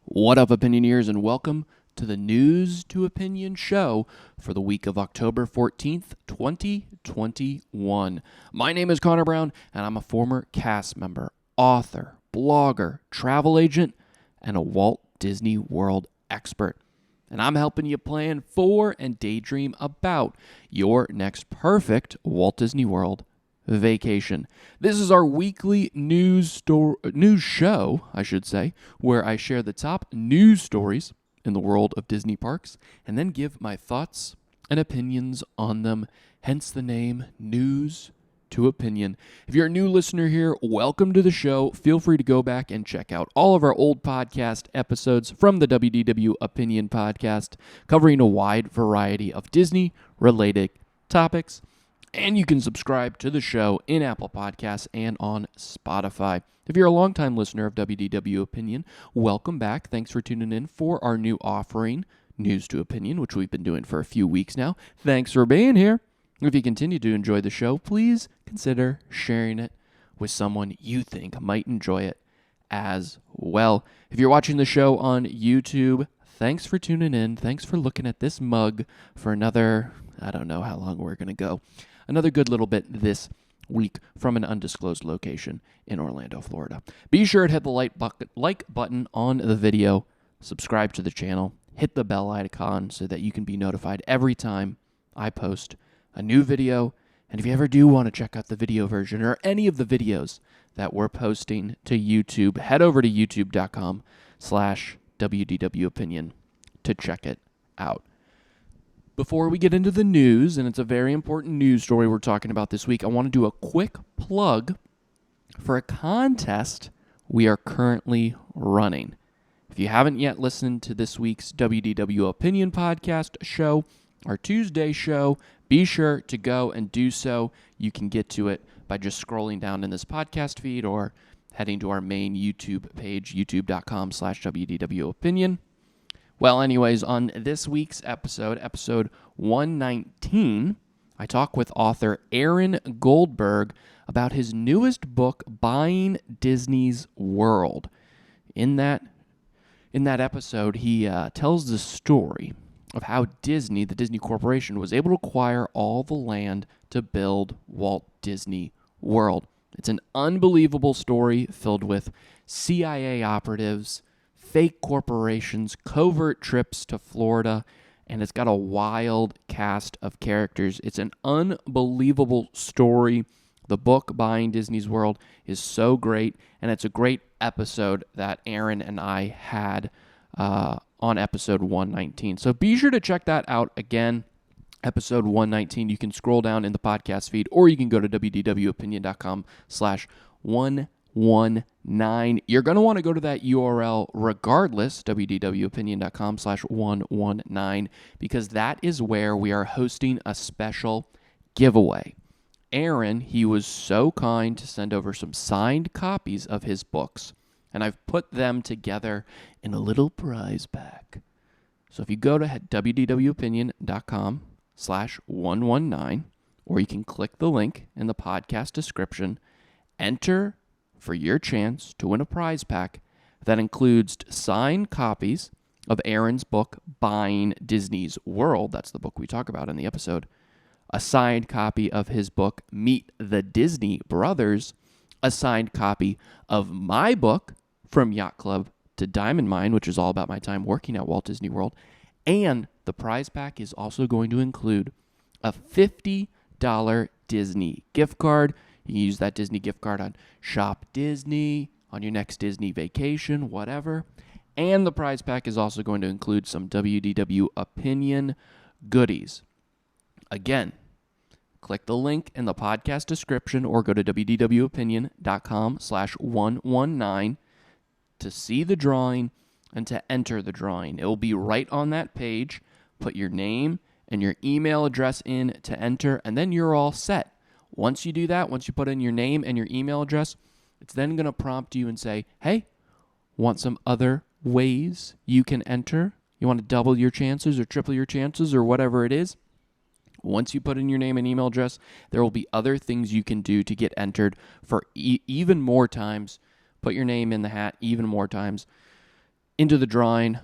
What up, Opinioneers, and welcome to the News to Opinion show for the week of October 14th, 2021. My name is Connor Brown, and I'm a former cast member, author, blogger, travel agent, and a Walt Disney World expert. And I'm helping you plan for and daydream about your next perfect Walt Disney World vacation. This is our weekly news show, where I share the top news stories in the world of Disney parks and then give my thoughts and opinions on them, hence the name News to Opinion. If you're a new listener here, welcome to the show. Feel free to go back and check out all of our old podcast episodes from the WDW Opinion podcast, covering a wide variety of Disney-related topics. And you can subscribe to the show in Apple Podcasts and on Spotify. If you're a longtime listener of WDW Opinion, welcome back. Thanks for tuning in for our new offering, News to Opinion, which we've been doing for a few weeks now. Thanks for being here. If you continue to enjoy the show, please consider sharing it with someone you think might enjoy it as well. If you're watching the show on YouTube, thanks for tuning in. Thanks for looking at this mug for another, I don't know how long we're going to go. Another good little bit this week from an undisclosed location in Orlando, Florida. Be sure to hit the like button on the video, subscribe to the channel, hit the bell icon so that you can be notified every time I post a new video. And if you ever do want to check out the video version or any of the videos that we're posting to YouTube, head over to youtube.com/WDW Opinion to check it out. Before we get into the news, and it's a very important news story we're talking about this week, I want to do a quick plug for a contest we are currently running. If you haven't yet listened to this week's WDW Opinion podcast show, our Tuesday show, be sure to go and do so. You can get to it by just scrolling down in this podcast feed or heading to our main YouTube page, youtube.com/WDW Opinion. Well, anyways, on this week's episode 119, I talk with author Aaron Goldberg about his newest book, Buying Disney's World. In that episode, he tells the story of how Disney, the Disney Corporation, was able to acquire all the land to build Walt Disney World. It's an unbelievable story filled with CIA operatives, fake corporations, covert trips to Florida, and it's got a wild cast of characters. It's an unbelievable story. The book, Buying Disney's World, is so great, and it's a great episode that Aaron and I had on episode 119. So be sure to check that out again. Episode 119. You can scroll down in the podcast feed, or you can go to wdwopinion.com/119. You're going to want to go to that URL regardless, wdwopinion.com/119, because that is where we are hosting a special giveaway. Aaron, he was so kind to send over some signed copies of his books, and I've put them together in a little prize pack. So if you go to wdwopinion.com/119, or you can click the link in the podcast description, enter for your chance to win a prize pack that includes signed copies of Aaron's book, Buying Disney's World. That's the book we talk about in the episode. A signed copy of his book, Meet the Disney Brothers. A signed copy of my book, From Yacht Club to Diamond Mine, which is all about my time working at Walt Disney World. And the prize pack is also going to include a $50 Disney gift card. You can use that Disney gift card on Shop Disney, on your next Disney vacation, whatever. And the prize pack is also going to include some WDW Opinion goodies. Again, click the link in the podcast description or go to wdwopinion.com/119 to see the drawing and to enter the drawing. It will be right on that page. Put your name and your email address in to enter, and then you're all set. Once you do that, once you put in your name and your email address, it's then going to prompt you and say, hey, want some other ways you can enter? You want to double your chances or triple your chances or whatever it is? Once you put in your name and email address, there will be other things you can do to get entered for even more times. Put your name in the hat even more times. into the drawing.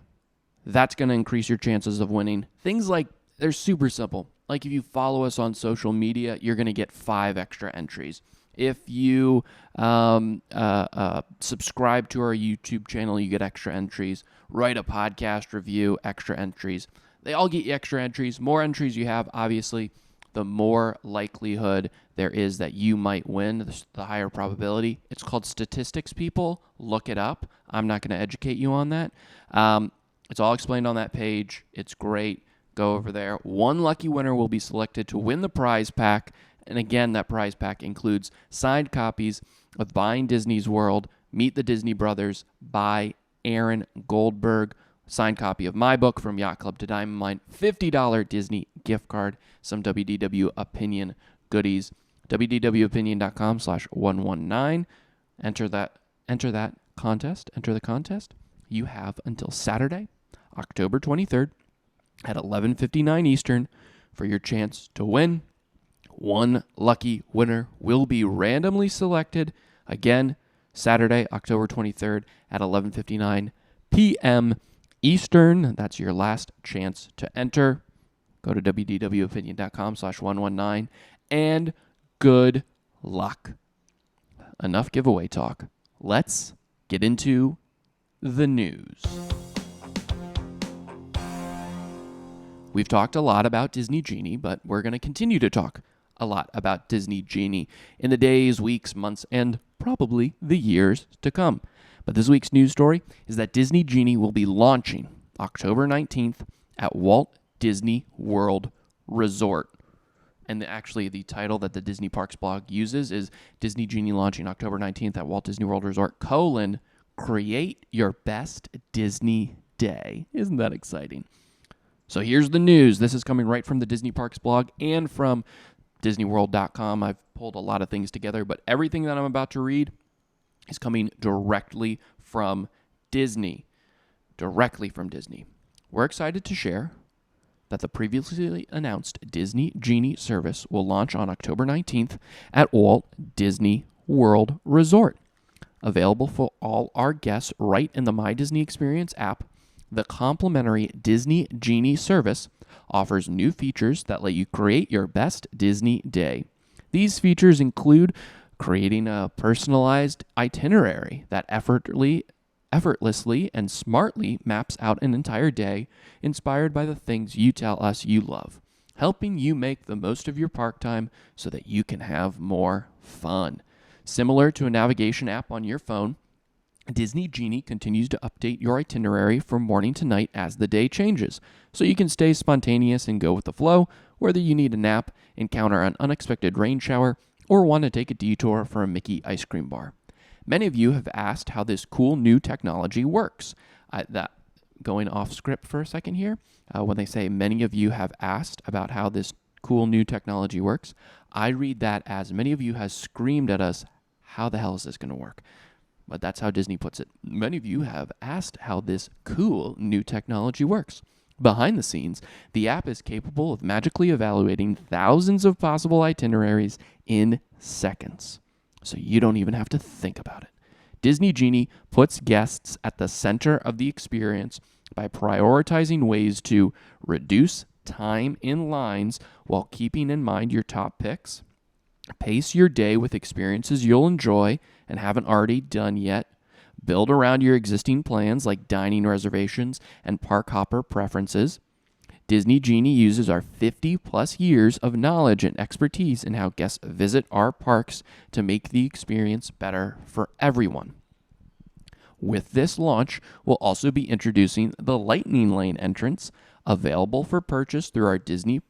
That's going to increase your chances of winning. Things like, they're super simple. Like if you follow us on social media, you're going to get 5 extra entries. If you subscribe to our YouTube channel, you get extra entries. Write a podcast review, extra entries. They all get you extra entries. More entries you have, obviously, the more likelihood there is that you might win, the higher probability. It's called statistics, people. Look it up. I'm not going to educate you on that. It's all explained on that page. It's great. Go over there. One lucky winner will be selected to win the prize pack. And again, that prize pack includes signed copies of Buying Disney's World, Meet the Disney Brothers by Aaron Goldberg, signed copy of my book, From Yacht Club to Diamond Mine, $50 Disney gift card, some WDW Opinion goodies, wdwopinion.com/119. Enter the contest. You have until Saturday, October 23rd at 11:59 Eastern for your chance to win. One lucky winner will be randomly selected. Again, Saturday, October 23rd at 11:59 p.m. Eastern. That's your last chance to enter. Go to wdwopinion.com/119 and good luck. Enough giveaway talk. Let's get into the news. We've talked a lot about Disney Genie, but we're going to continue to talk a lot about Disney Genie in the days, weeks, months, and probably the years to come. But this week's news story is that Disney Genie will be launching October 19th at Walt Disney World Resort. And actually, the title that the Disney Parks blog uses is Disney Genie launching October 19th at Walt Disney World Resort, create your best Disney day. Isn't that exciting? So here's the news. This is coming right from the Disney Parks blog and from DisneyWorld.com. I've pulled a lot of things together, but everything that I'm about to read is coming directly from Disney. We're excited to share that the previously announced Disney Genie service will launch on October 19th at Walt Disney World Resort. Available for all our guests right in the My Disney Experience app, the complimentary Disney Genie service offers new features that let you create your best Disney day. These features include creating a personalized itinerary that effortlessly and smartly maps out an entire day inspired by the things you tell us you love, helping you make the most of your park time so that you can have more fun. Similar to a navigation app on your phone, Disney Genie continues to update your itinerary from morning to night as the day changes, so you can stay spontaneous and go with the flow, whether you need a nap, encounter an unexpected rain shower, or want to take a detour for a Mickey ice cream bar. Many of you have asked how this cool new technology works. Going off script for a second here, when they say many of you have asked about how this cool new technology works, I read that as many of you have screamed at us, how the hell is this going to work? But that's how Disney puts it. Many of you have asked how this cool new technology works. Behind the scenes, the app is capable of magically evaluating thousands of possible itineraries in seconds. So you don't even have to think about it. Disney Genie puts guests at the center of the experience by prioritizing ways to reduce time in lines while keeping in mind your top picks, pace your day with experiences you'll enjoy and haven't already done yet, build around your existing plans like dining reservations and park hopper preferences. Disney Genie uses our 50-plus years of knowledge and expertise in how guests visit our parks to make the experience better for everyone. With this launch, we'll also be introducing the Lightning Lane entrance, available for purchase through our Disney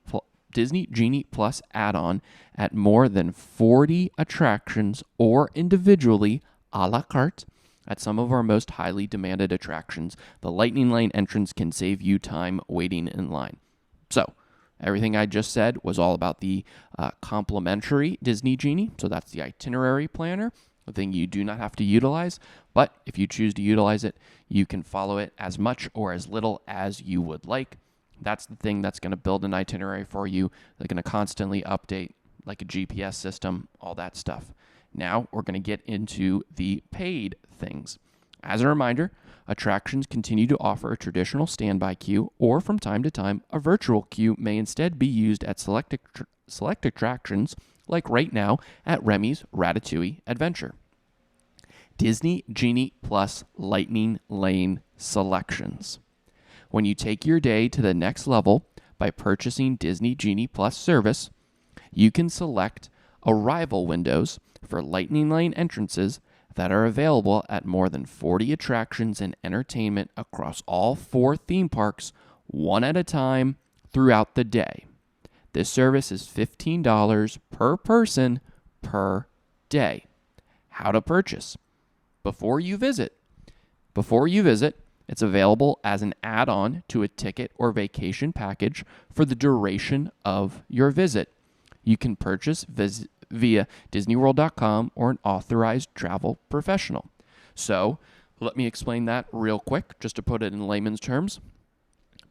Genie Plus add-on at more than 40 attractions or individually a la carte. At some of our most highly demanded attractions, the Lightning Lane entrance can save you time waiting in line. So, everything I just said was all about the complimentary Disney Genie. So that's the itinerary planner, a thing you do not have to utilize. But if you choose to utilize it, you can follow it as much or as little as you would like. That's the thing that's going to build an itinerary for you. They're going to constantly update, like a GPS system, all that stuff. Now we're going to get into the paid things. As a reminder, attractions continue to offer a traditional standby queue, or from time to time, a virtual queue may instead be used at select attractions, like right now at Remy's Ratatouille Adventure. Disney Genie Plus Lightning Lane Selections. When you take your day to the next level by purchasing Disney Genie Plus service, you can select arrival windows for Lightning Lane entrances that are available at more than 40 attractions and entertainment across all 4 theme parks, one at a time throughout the day. This service is $15 per person per day. How to purchase? Before you visit, it's available as an add-on to a ticket or vacation package for the duration of your visit. You can purchase via DisneyWorld.com or an authorized travel professional. So, let me explain that real quick, just to put it in layman's terms.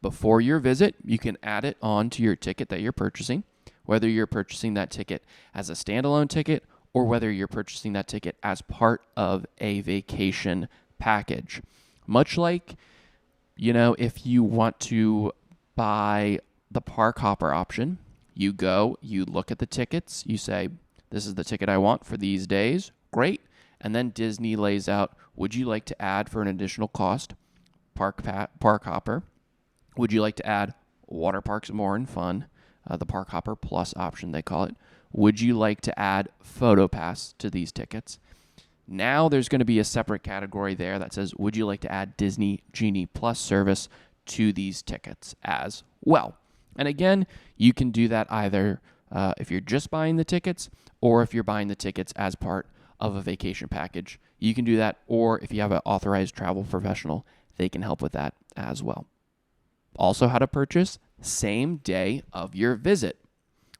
Before your visit, you can add it on to your ticket that you're purchasing, whether you're purchasing that ticket as a standalone ticket or whether you're purchasing that ticket as part of a vacation package. Much like, if you want to buy the park hopper option, you go, you look at the tickets, you say, this is the ticket I want for these days, great. And then Disney lays out, would you like to add for an additional cost, park hopper? Would you like to add water parks more and fun, the park hopper plus option they call it? Would you like to add photo pass to these tickets? Now there's going to be a separate category there that says, would you like to add Disney Genie Plus service to these tickets as well? And again, you can do that either if you're just buying the tickets or if you're buying the tickets as part of a vacation package. You can do that, or if you have an authorized travel professional, they can help with that as well. Also, how to purchase same day of your visit.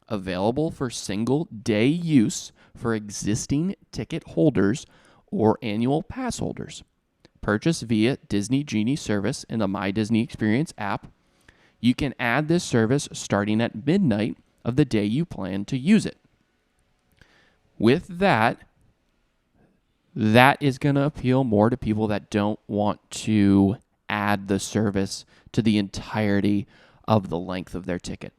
Available for single day use for existing ticket holders or annual pass holders. Purchase via Disney Genie service in the My Disney Experience app. You can add this service starting at midnight of the day you plan to use it. With that is going to appeal more to people that don't want to add the service to the entirety of the length of their ticket.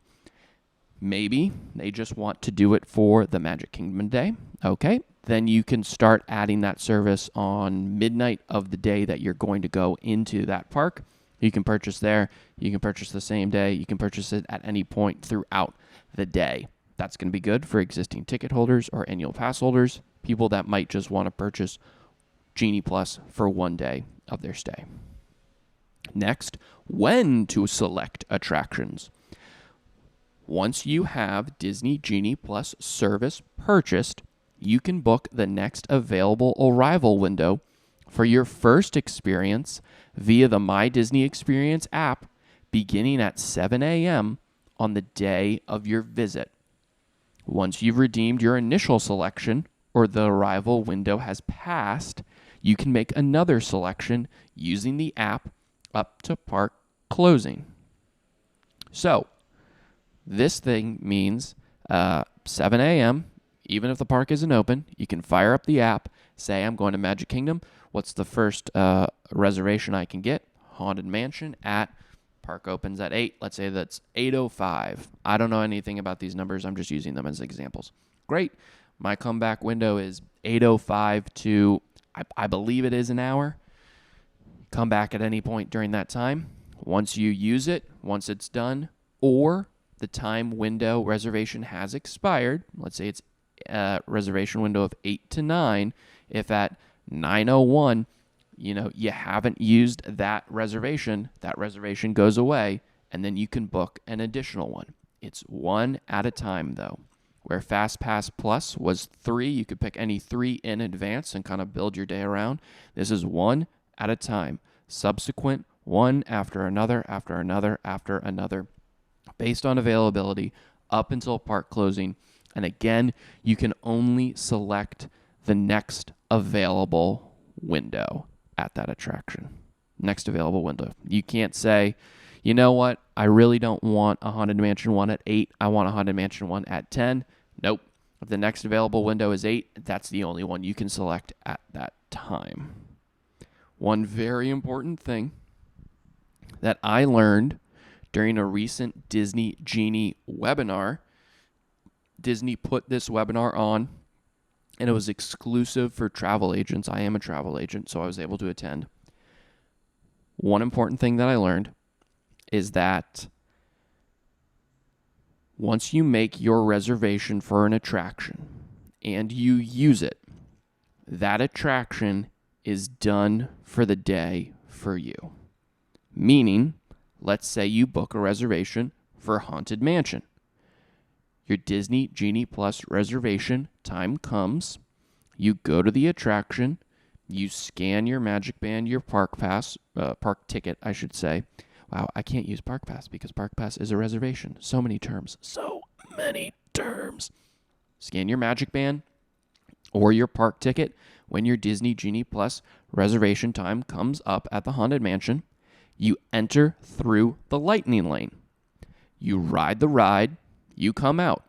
Maybe they just want to do it for the Magic Kingdom day. Okay, then you can start adding that service on midnight of the day that you're going to go into that park. You can purchase there. You can purchase the same day. You can purchase it at any point throughout the day. That's going to be good for existing ticket holders or annual pass holders, people that might just want to purchase Genie Plus for one day of their stay. Next, when to select attractions. Once you have Disney Genie Plus service purchased, you can book the next available arrival window for your first experience via the My Disney Experience app beginning at 7 a.m. on the day of your visit. Once you've redeemed your initial selection or the arrival window has passed, you can make another selection using the app up to park closing. So, this thing means 7 a.m., even if the park isn't open, you can fire up the app, say, I'm going to Magic Kingdom. What's the first reservation I can get? Haunted Mansion at park opens at 8. Let's say that's 8:05. I don't know anything about these numbers. I'm just using them as examples. Great. My comeback window is 8:05 to, I believe it is an hour. Come back at any point during that time. Once you use it, once it's done, or the time window reservation has expired, let's say it's a reservation window of 8 to 9, if at 9:01, you haven't used that reservation goes away, and then you can book an additional one. It's one at a time, though. Where Fast Pass Plus was 3, you could pick any 3 in advance and kind of build your day around. This is one at a time. Subsequent, one after another, after another, after another, based on availability up until park closing. And again, you can only select the next available window at that attraction. Next available window. You can't say, you know what, I really don't want a Haunted Mansion 1 at 8. I want a Haunted Mansion 1 at 10. Nope. If the next available window is 8, that's the only one you can select at that time. One very important thing that I learned during a recent Disney Genie webinar. Disney put this webinar on, and it was exclusive for travel agents. I am a travel agent, so I was able to attend. One important thing that I learned is that once you make your reservation for an attraction and you use it, that attraction is done for the day for you. Meaning, let's say you book a reservation for Haunted Mansion. Your Disney Genie Plus reservation time comes. You go to the attraction. You scan your Magic Band, your park ticket, I should say. Wow, I can't use Park Pass because Park Pass is a reservation. So many terms. Scan your Magic Band or your park ticket when your Disney Genie Plus reservation time comes up at the Haunted Mansion. You enter through the Lightning Lane. You ride the ride. You come out.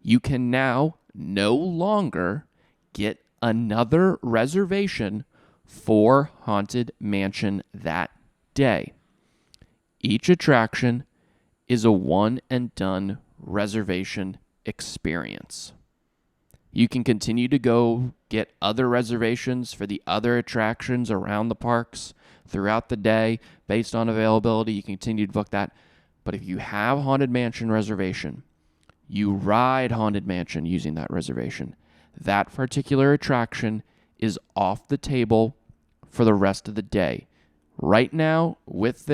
You can now no longer get another reservation for Haunted Mansion that day. Each attraction is a one and done reservation experience. You can continue to go get other reservations for the other attractions around the parks throughout the day based on availability. You can continue to book that. But if you have Haunted Mansion reservation, you ride Haunted Mansion using that reservation. That particular attraction is off the table for the rest of the day. Right now, with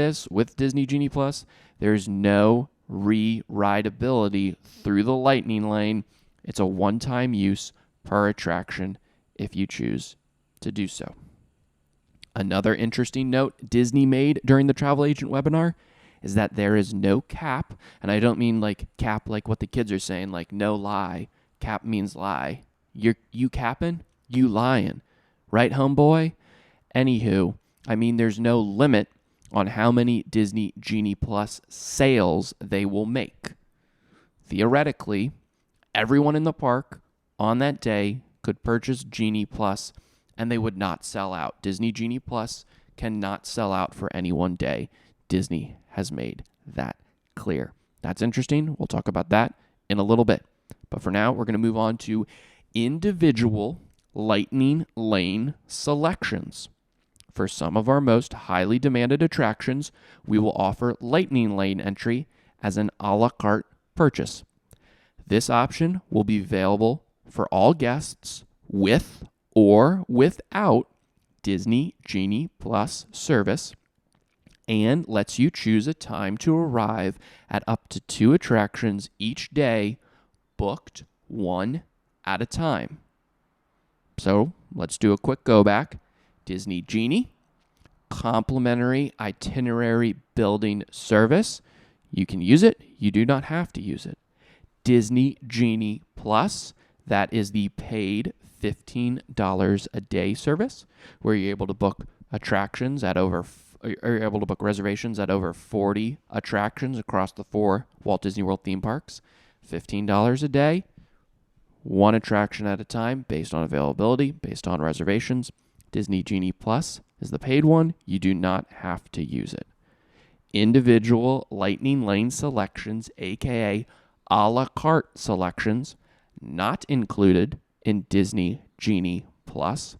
Disney Genie Plus, there's no re-rideability through the Lightning Lane. It's a one-time use per attraction if you choose to do so. Another interesting note Disney made during the travel agent webinar is that there is no cap, and I don't mean like cap like what the kids are saying, like no lie. Cap means lie. You capping? You lying. Right, homeboy? Anywho, I mean there's no limit on how many Disney Genie Plus sales they will make. Theoretically, everyone in the park on that day could purchase Genie Plus and they would not sell out. Disney Genie Plus cannot sell out for any one day. Disney has made that clear. That's interesting. We'll talk about that in a little bit. But for now, we're going to move on to individual Lightning Lane selections. For some of our most highly demanded attractions, we will offer Lightning Lane entry as an a la carte purchase. This option will be available for all guests with or without Disney Genie Plus service and lets you choose a time to arrive at up to 2 attractions each day, booked one at a time. So let's do a quick go back. Disney Genie, complimentary itinerary building service. You can use it. You do not have to use it. Disney Genie Plus, that is the paid $15 a day service where you're able to book attractions at you're able to book reservations at over 40 attractions across the 4 Walt Disney World theme parks. $15 a day, 1 attraction at a time based on availability, based on reservations. Disney Genie Plus is the paid one. You do not have to use it. Individual Lightning Lane selections, aka a la carte selections, not included in Disney Genie Plus.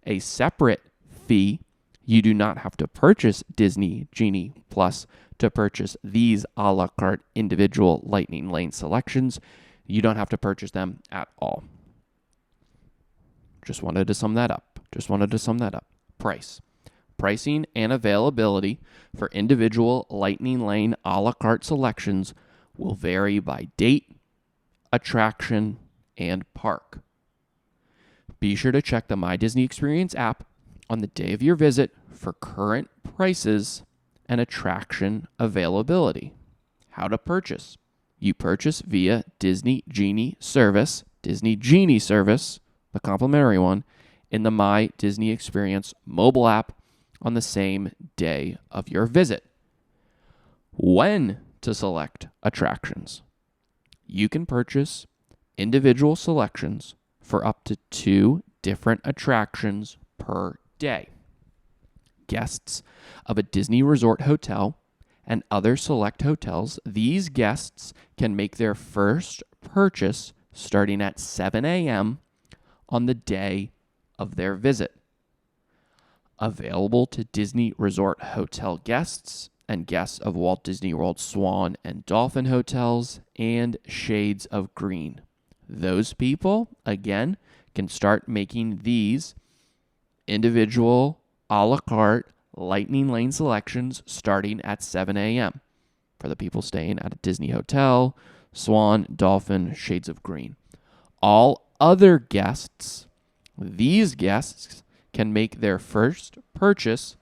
A separate fee. You do not have to purchase Disney Genie Plus to purchase these a la carte individual Lightning Lane selections. You don't have to purchase them at all. Just wanted to sum that up. Price. Pricing and availability for individual Lightning Lane a la carte selections will vary by date, attraction, and park. Be sure to check the My Disney Experience app on the day of your visit for current prices and attraction availability. How to purchase. You purchase via Disney Genie service, the complimentary one, in the My Disney Experience mobile app on the same day of your visit. When to select attractions. You can purchase individual selections for up to 2 different attractions per day. guests of a Disney Resort hotel and other select hotels, these guests can make their first purchase starting at 7 a.m. on the day of their visit. Available to Disney Resort hotel guests and guests of Walt Disney World Swan and Dolphin hotels and Shades of Green. Those people, again, can start making these individual a la carte Lightning Lane selections starting at 7 a.m. for the people staying at a Disney hotel, Swan, Dolphin, Shades of Green. All other guests, these guests can make their first purchase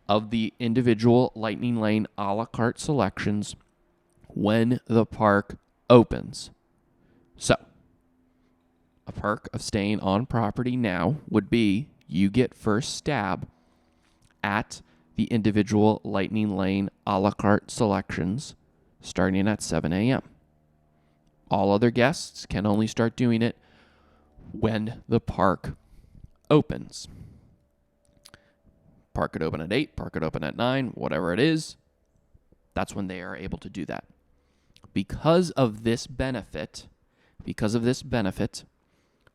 of the individual Lightning Lane a la carte selections when the park opens. So, a perk of staying on property now would be you get first stab at the individual Lightning Lane a la carte selections starting at 7 a.m. All other guests can only start doing it when the park opens. Park could open at 8, park could open at 9, whatever it is. That's when they are able to do that. Because of this benefit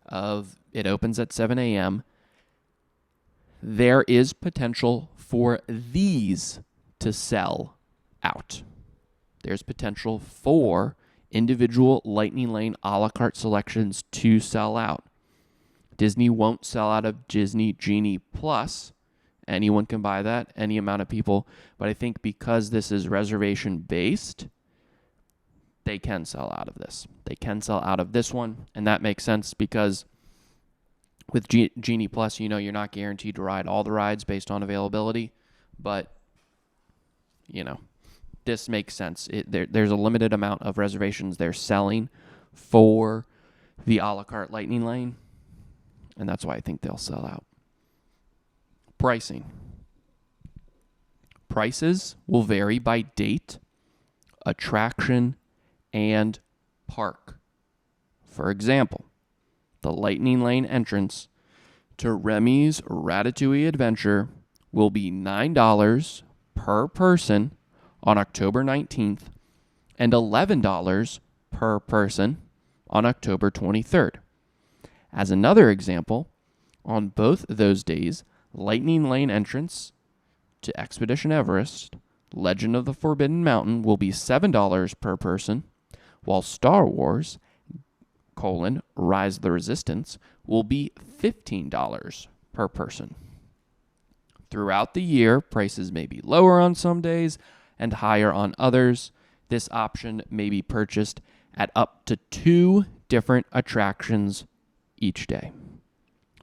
of it opens at 7 a.m., there is potential for these to sell out. There's potential for individual Lightning Lane a la carte selections to sell out. Disney won't sell out of Disney Genie Plus. Anyone can buy that, any amount of people. But I think because this is reservation-based, they can sell out of this. They can sell out of this one, and that makes sense because with Genie Plus, you know you're not guaranteed to ride all the rides based on availability, but, you know, this makes sense. There's a limited amount of reservations they're selling for the a la carte Lightning Lane, and that's why I think they'll sell out. Pricing. Prices will vary by date, attraction, and park. For example, the Lightning Lane entrance to Remy's Ratatouille Adventure will be $9 per person on October 19th and $11 per person on October 23rd. As another example, on both those days, Lightning Lane entrance to Expedition Everest, Legend of the Forbidden Mountain will be $7 per person, while Star Wars, Rise of the Resistance, will be $15 per person. Throughout the year, prices may be lower on some days and higher on others. This option may be purchased at up to 2 different attractions each day.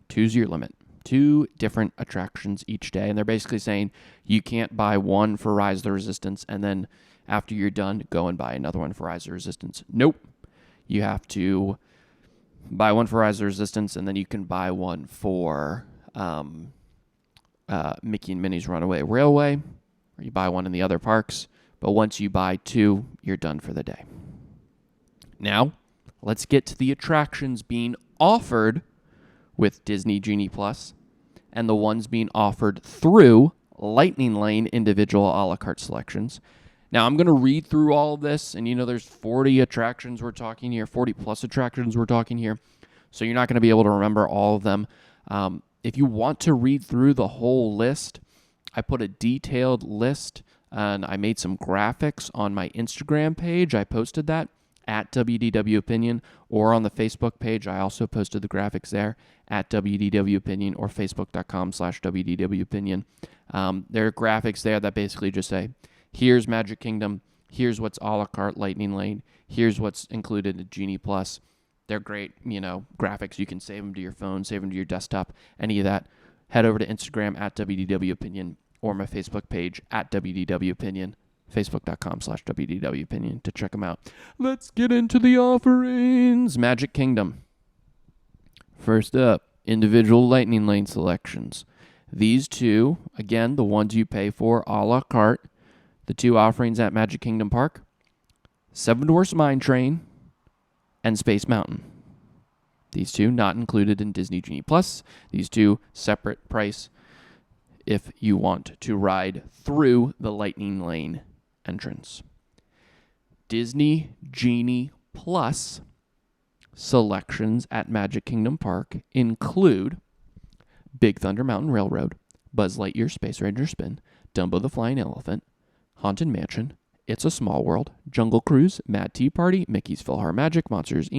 2's your limit. 2 different attractions each day. And they're basically saying you can't buy one for Rise of the Resistance and then after you're done, go and buy another one for Rise of the Resistance. Nope. You have to buy one for Rise of the Resistance and then you can buy one for Mickey and Minnie's Runaway Railway, or you buy one in the other parks. But once you buy 2, you're done for the day. Now, let's get to the attractions being offered with Disney Genie Plus and the ones being offered through Lightning Lane individual a la carte selections. Now, I'm going to read through all of this, and there's 40 attractions we're talking here, 40 plus attractions we're talking here, so you're not going to be able to remember all of them. If you want to read through the whole list, I put a detailed list, and I made some graphics on my Instagram page. I posted that at WDW Opinion, or on the Facebook page. I also posted the graphics there at WDW Opinion or facebook.com/WDW Opinion. There are graphics there that basically just say, here's Magic Kingdom, here's what's a la carte Lightning Lane, here's what's included in Genie Plus. They're great, graphics. You can save them to your phone, save them to your desktop, any of that. Head over to Instagram at WDW Opinion or my Facebook page at WDW Opinion, facebook.com/WDW Opinion to check them out. Let's get into the offerings. Magic Kingdom. First up, individual Lightning Lane selections. These 2, again, the ones you pay for a la carte, the 2 offerings at Magic Kingdom Park, Seven Dwarfs Mine Train and Space Mountain. These 2 not included in Disney Genie Plus. These 2 separate price if you want to ride through the Lightning Lane entrance. Disney Genie Plus selections at Magic Kingdom Park include Big Thunder Mountain Railroad, Buzz Lightyear Space Ranger Spin, Dumbo the Flying Elephant, Haunted Mansion, It's a Small World, Jungle Cruise, Mad Tea Party, Mickey's PhilharMagic, Monsters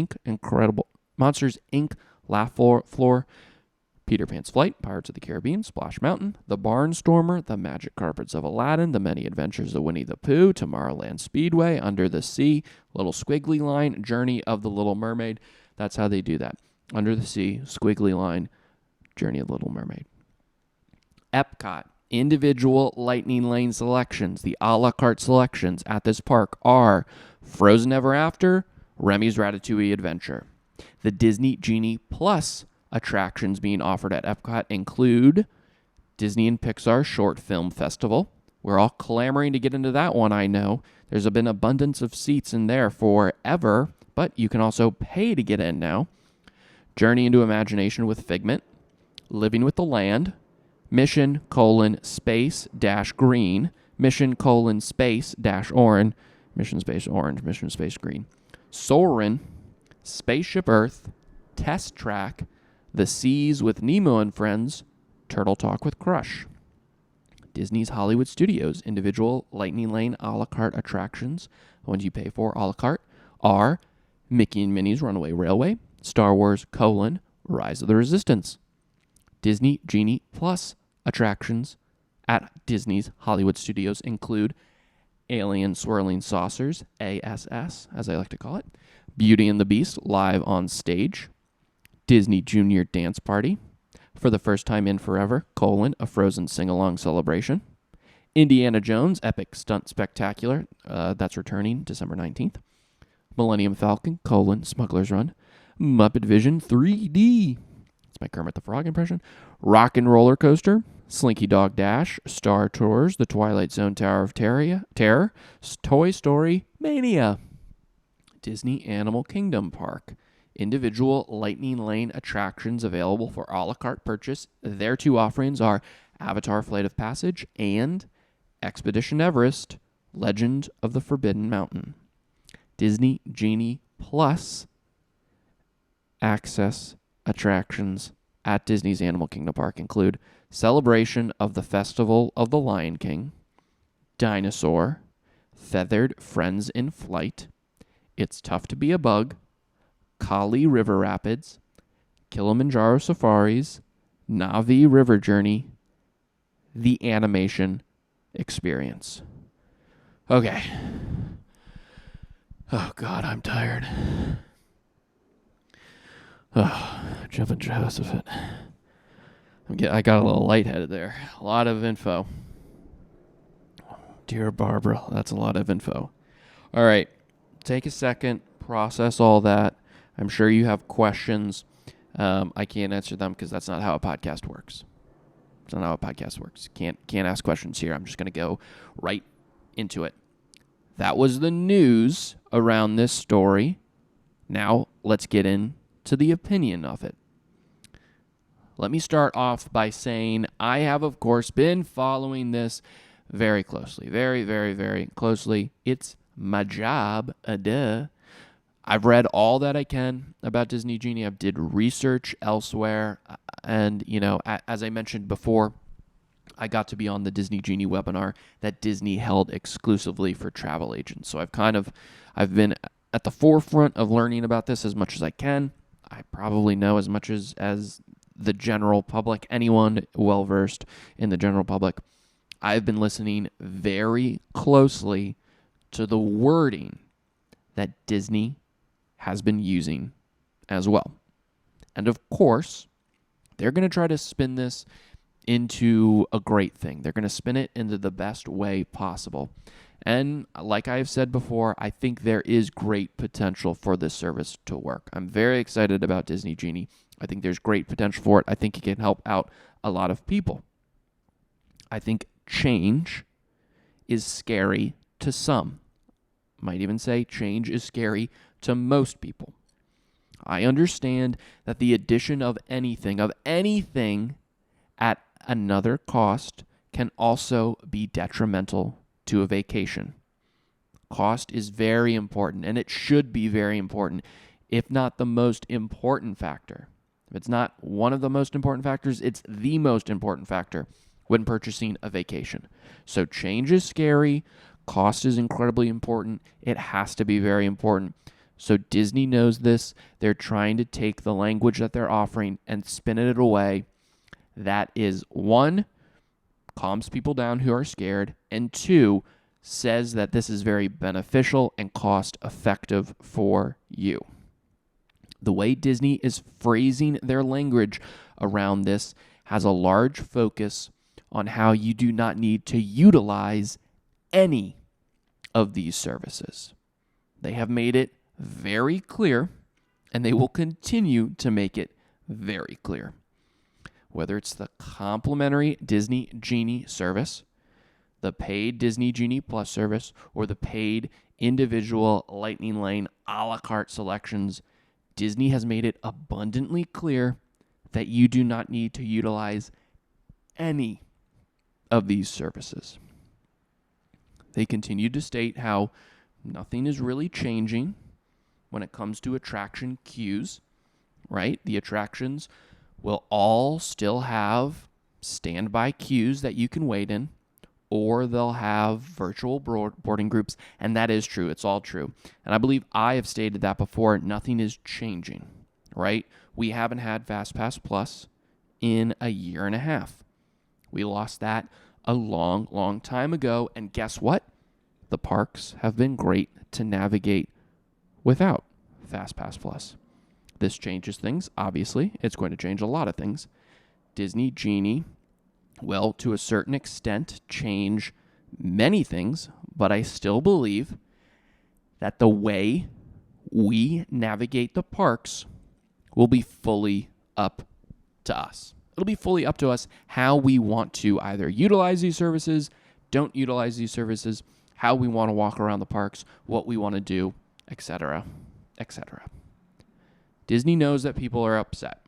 Inc. Laugh Floor, Peter Pan's Flight, Pirates of the Caribbean, Splash Mountain, The Barnstormer, The Magic Carpets of Aladdin, The Many Adventures of Winnie the Pooh, Tomorrowland Speedway, Under the Sea, Little Squiggly Line, Journey of the Little Mermaid. That's how they do that. Under the Sea, Squiggly Line, Journey of the Little Mermaid. Epcot, individual Lightning Lane selections, the a la carte selections at this park are Frozen Ever After, Remy's Ratatouille Adventure. The Disney Genie Plus attractions being offered at Epcot include Disney and Pixar Short Film Festival. We're all clamoring to get into that one, I know. There's been abundance of seats in there forever, but you can also pay to get in now. Journey into Imagination with Figment, Living with the Land, Mission: Space - Green, Mission: Space - Orange, Mission Space Orange, Mission Space Green, Soarin', Spaceship Earth, Test Track, The Seas with Nemo and Friends, Turtle Talk with Crush. Disney's Hollywood Studios individual Lightning Lane a la carte attractions, the ones you pay for a la carte, are Mickey and Minnie's Runaway Railway, Star Wars: Rise of the Resistance. Disney Genie Plus attractions at Disney's Hollywood Studios include Alien Swirling Saucers, ASS, as I like to call it, Beauty and the Beast live on stage, Disney Junior Dance Party, For the First Time in Forever, a Frozen Sing-Along Celebration, Indiana Jones Epic Stunt Spectacular, that's returning December 19th, Millennium Falcon, Smuggler's Run, Muppet Vision 3D, that's my Kermit the Frog impression, Rock and Roller Coaster, Slinky Dog Dash, Star Tours, The Twilight Zone Tower of Terror, Toy Story Mania. Disney Animal Kingdom Park, individual Lightning Lane attractions available for a la carte purchase. Their two offerings are Avatar Flight of Passage and Expedition Everest, Legend of the Forbidden Mountain. Disney Genie Plus access attractions at Disney's Animal Kingdom Park include Celebration of the Festival of the Lion King, Dinosaur, Feathered Friends in Flight, It's Tough to Be a Bug, Kali River Rapids, Kilimanjaro Safaris, Na'vi River Journey, The Animation Experience. Okay. Oh, God, I'm tired. Oh, jumping Jehoshaphat. I got a little lightheaded there. A lot of info. Dear Barbara, that's a lot of info. All right. Take a second, process all that. I'm sure you have questions. I can't answer them because that's not how a podcast works. It's not how a podcast works. Can't ask questions here. I'm just going to go right into it. That was the news around this story. Now let's get into the opinion of it. Let me start off by saying I have, of course, been following this very closely. Very, very, very closely. It's my job. I've read all that I can about Disney Genie. I've did research elsewhere. And, as I mentioned before, I got to be on the Disney Genie webinar that Disney held exclusively for travel agents. So I've been at the forefront of learning about this as much as I can. I probably know as much as the general public, anyone well-versed in the general public. I've been listening very closely to the wording that Disney has been using as well. And of course, they're going to try to spin this into a great thing. They're going to spin it into the best way possible. And like I've said before, I think there is great potential for this service to work. I'm very excited about Disney Genie. I think there's great potential for it. I think it can help out a lot of people. I think change is scary to some. Might even say change is scary to most people. I understand that the addition of anything at another cost can also be detrimental to a vacation. Cost is very important, and it should be very important, if not the most important factor. If it's not one of the most important factors, it's the most important factor when purchasing a vacation. So change is scary. Cost is incredibly important. It has to be very important. So Disney knows this. They're trying to take the language that they're offering and spin it away. That is, one, calms people down who are scared, and two, says that this is very beneficial and cost effective for you. The way Disney is phrasing their language around this has a large focus on how you do not need to utilize any of these services. They have made it very clear, and they will continue to make it very clear. Whether it's the complimentary Disney Genie service, the paid Disney Genie Plus service, or the paid individual Lightning Lane a la carte selections, Disney has made it abundantly clear that you do not need to utilize any of these services. They continue to state how nothing is really changing when it comes to attraction queues, right? The attractions will all still have standby queues that you can wait in, or they'll have virtual boarding groups, and that is true. It's all true. And I believe I have stated that before. Nothing is changing, right? We haven't had FastPass Plus in a year and a half. We lost that a long, long time ago, and guess what? The parks have been great to navigate without FastPass Plus. This changes things, obviously. It's going to change a lot of things. Disney Genie will, to a certain extent, change many things, but I still believe that the way we navigate the parks will be fully up to us. It'll be fully up to us how we want to either utilize these services, don't utilize these services, how we want to walk around the parks, what we want to do, etc., etc. Disney knows that people are upset.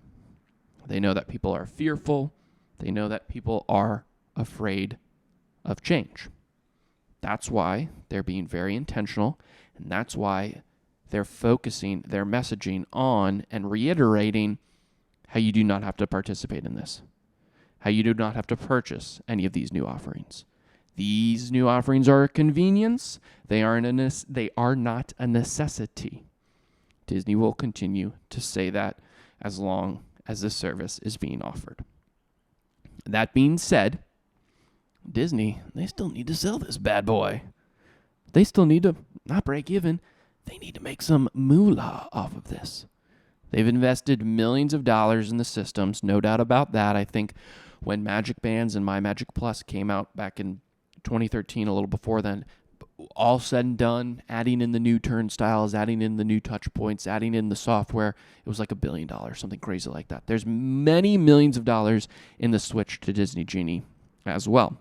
They know that people are fearful. They know that people are afraid of change. That's why they're being very intentional, and that's why they're focusing their messaging on and reiterating how you do not have to participate in this, how you do not have to purchase any of these new offerings. These new offerings are a convenience. They are not a necessity. Disney will continue to say that as long as the service is being offered. That being said, Disney, they still need to sell this bad boy. They still need to not break even. They need to make some moolah off of this. They've invested millions of dollars in the systems, no doubt about that. I think when Magic Bands and My Magic Plus came out back in 2013, a little before then, all said and done, adding in the new turnstiles, adding in the new touch points, adding in the software, it was like $1 billion, something crazy like that. There's many millions of dollars in the switch to Disney Genie as well.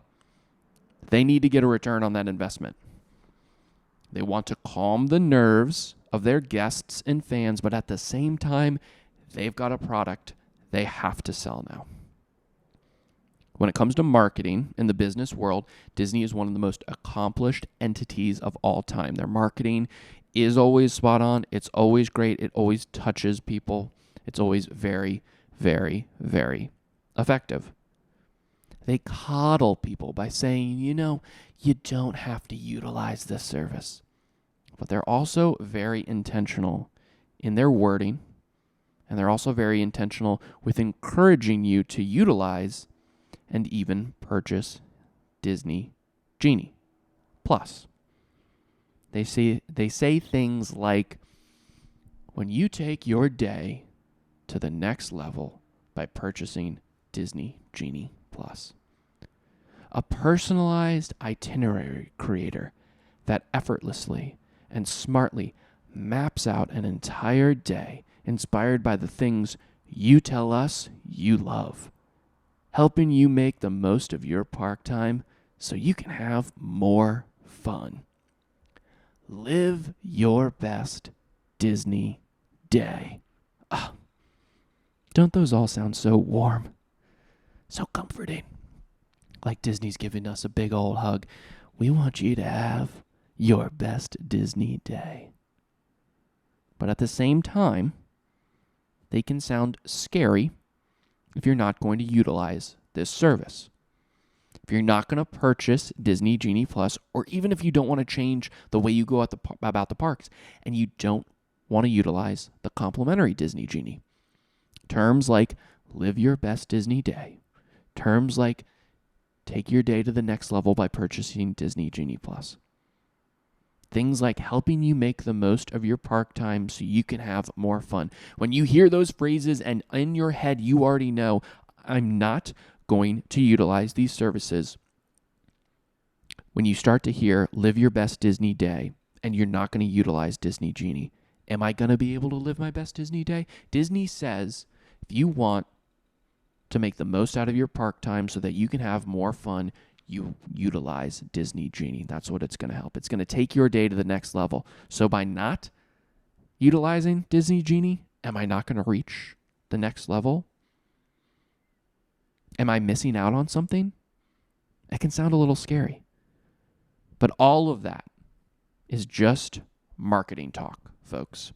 They need to get a return on that investment. They want to calm the nerves of their guests and fans, but at the same time, they've got a product they have to sell now. When it comes to marketing in the business world, Disney is one of the most accomplished entities of all time. Their marketing is always spot on. It's always great. It always touches people. It's always very, very, very effective. They coddle people by saying, you don't have to utilize this service. But they're also very intentional in their wording, and they're also very intentional with encouraging you to utilize and even purchase Disney Genie Plus. They say things like, when you take your day to the next level by purchasing Disney Genie Plus, a personalized itinerary creator that effortlessly and smartly maps out an entire day inspired by the things you tell us you love, helping you make the most of your park time so you can have more fun. Live your best Disney day. Don't those all sound so warm? so comforting. Like Disney's giving us a big old hug. We want you to have your best Disney day. But at the same time, they can sound scary if you're not going to utilize this service. If you're not going to purchase Disney Genie Plus, or even if you don't want to change the way you go about the parks and you don't want to utilize the complimentary Disney Genie. Terms like live your best Disney day. Terms like take your day to the next level by purchasing Disney Genie Plus. Things like helping you make the most of your park time so you can have more fun. When you hear those phrases and in your head you already know, I'm not going to utilize these services. When you start to hear live your best Disney day and you're not going to utilize Disney Genie, am I going to be able to live my best Disney day? Disney says if you want to make the most out of your park time so that you can have more fun, you utilize Disney Genie. That's what it's going to help. It's going to take your day to the next level. So by not utilizing Disney Genie, am I not going to reach the next level? Am I missing out on something? It can sound a little scary. But all of that is just marketing talk, folks.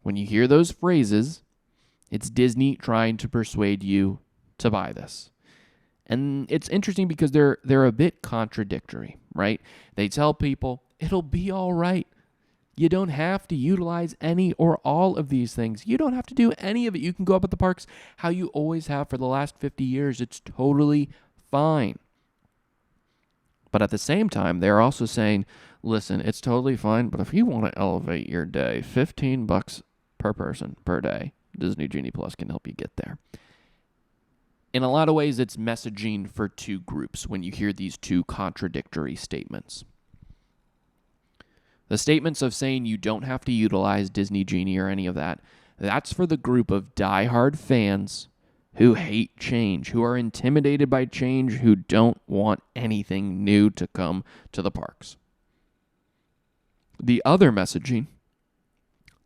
When you hear those phrases, it's Disney trying to persuade you to buy this. And it's interesting because they're a bit contradictory, right? They tell people, it'll be all right. You don't have to utilize any or all of these things. You don't have to do any of it. You can go up at the parks how you always have for the last 50 years. It's totally fine. But at the same time, they're also saying, listen, it's totally fine, but if you want to elevate your day, $15 per person per day, Disney Genie Plus can help you get there. In a lot of ways, it's messaging for two groups when you hear these two contradictory statements. The statements of saying you don't have to utilize Disney Genie or any of that, that's for the group of diehard fans who hate change, who are intimidated by change, who don't want anything new to come to the parks. The other messaging,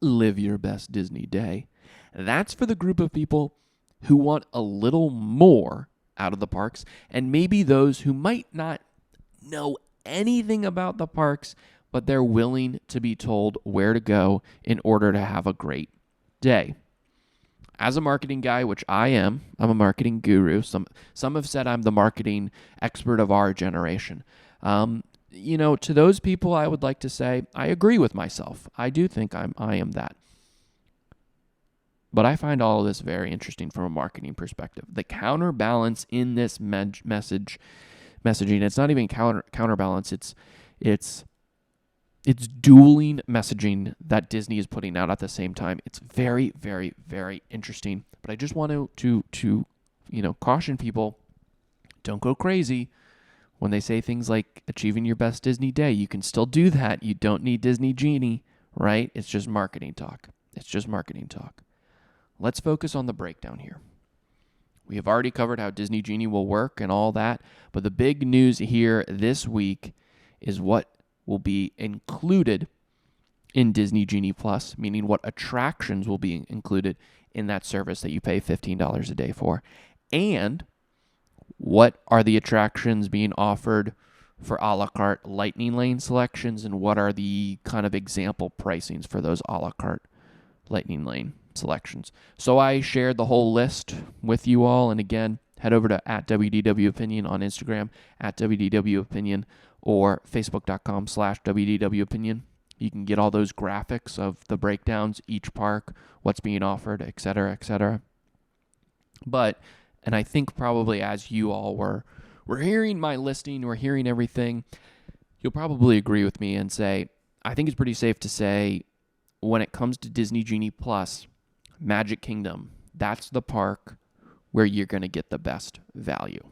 live your best Disney day, that's for the group of people who want a little more out of the parks, and maybe those who might not know anything about the parks, but they're willing to be told where to go in order to have a great day. As a marketing guy, which I'm a marketing guru. Some have said I'm the marketing expert of our generation. To those people, I would like to say I agree with myself. I do think I am that. But I find all of this very interesting from a marketing perspective. The counterbalance in this messaging, it's not even counterbalance, it's dueling messaging that Disney is putting out at the same time. It's very, very, very interesting. But I just want to caution people, don't go crazy when they say things like achieving your best Disney day. You can still do that. You don't need Disney Genie, right? It's just marketing talk. Let's focus on the breakdown here. We have already covered how Disney Genie will work and all that, but the big news here this week is what will be included in Disney Genie Plus, meaning what attractions will be included in that service that you pay $15 a day for, and what are the attractions being offered for a la carte Lightning Lane selections, and what are the kind of example pricings for those a la carte Lightning Lane selections. So I shared the whole list with you all, and again, head over to @WDW Opinion on Instagram, @WDW Opinion, or facebook.com/WDW Opinion. You can get all those graphics of the breakdowns, each park, what's being offered, et cetera, et cetera. But, and I think probably as you all were hearing my listing, we're hearing everything, you'll probably agree with me and say, I think it's pretty safe to say when it comes to Disney Genie Plus, Magic Kingdom, that's the park where you're going to get the best value.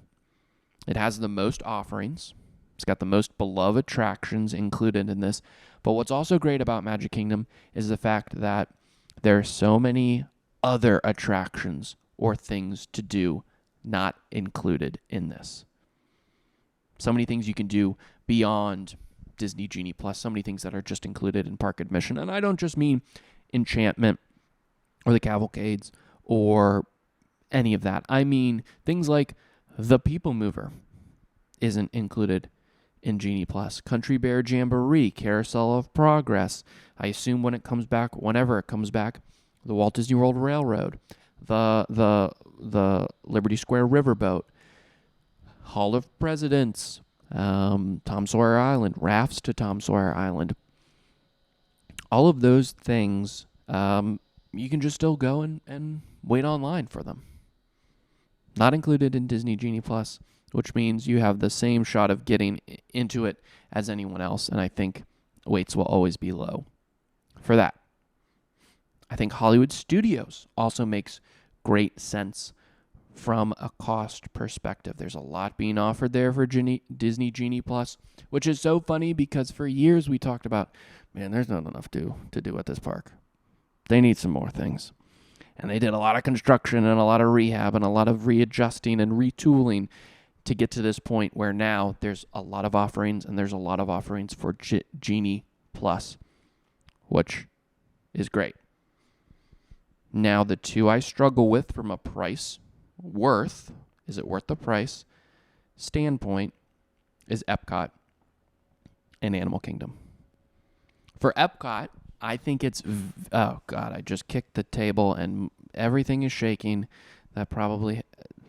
It has the most offerings. It's got the most beloved attractions included in this. But what's also great about Magic Kingdom is the fact that there are so many other attractions or things to do not included in this. So many things you can do beyond Disney Genie Plus, so many things that are just included in park admission. And I don't just mean enchantment or the cavalcades or any of that. I mean, things like The People Mover isn't included in Genie Plus. Country Bear Jamboree, Carousel of Progress. I assume whenever it comes back, the Walt Disney World Railroad, the Liberty Square Riverboat, Hall of Presidents, Tom Sawyer Island, rafts to Tom Sawyer Island. All of those things, you can just still go and wait online for them. Not included in Disney Genie Plus, which means you have the same shot of getting into it as anyone else, and I think waits will always be low for that. I think Hollywood Studios also makes great sense from a cost perspective. There's a lot being offered there for Disney Genie Plus, which is so funny because for years we talked about, man, there's not enough to do at this park. They need some more things. And they did a lot of construction and a lot of rehab and a lot of readjusting and retooling to get to this point where now there's a lot of offerings, and there's a lot of offerings for Genie Plus, which is great. Now, the two I struggle with from a price is it worth the price standpoint is Epcot and Animal Kingdom. For Epcot, I think it's, oh God, I just kicked the table and everything is shaking. That probably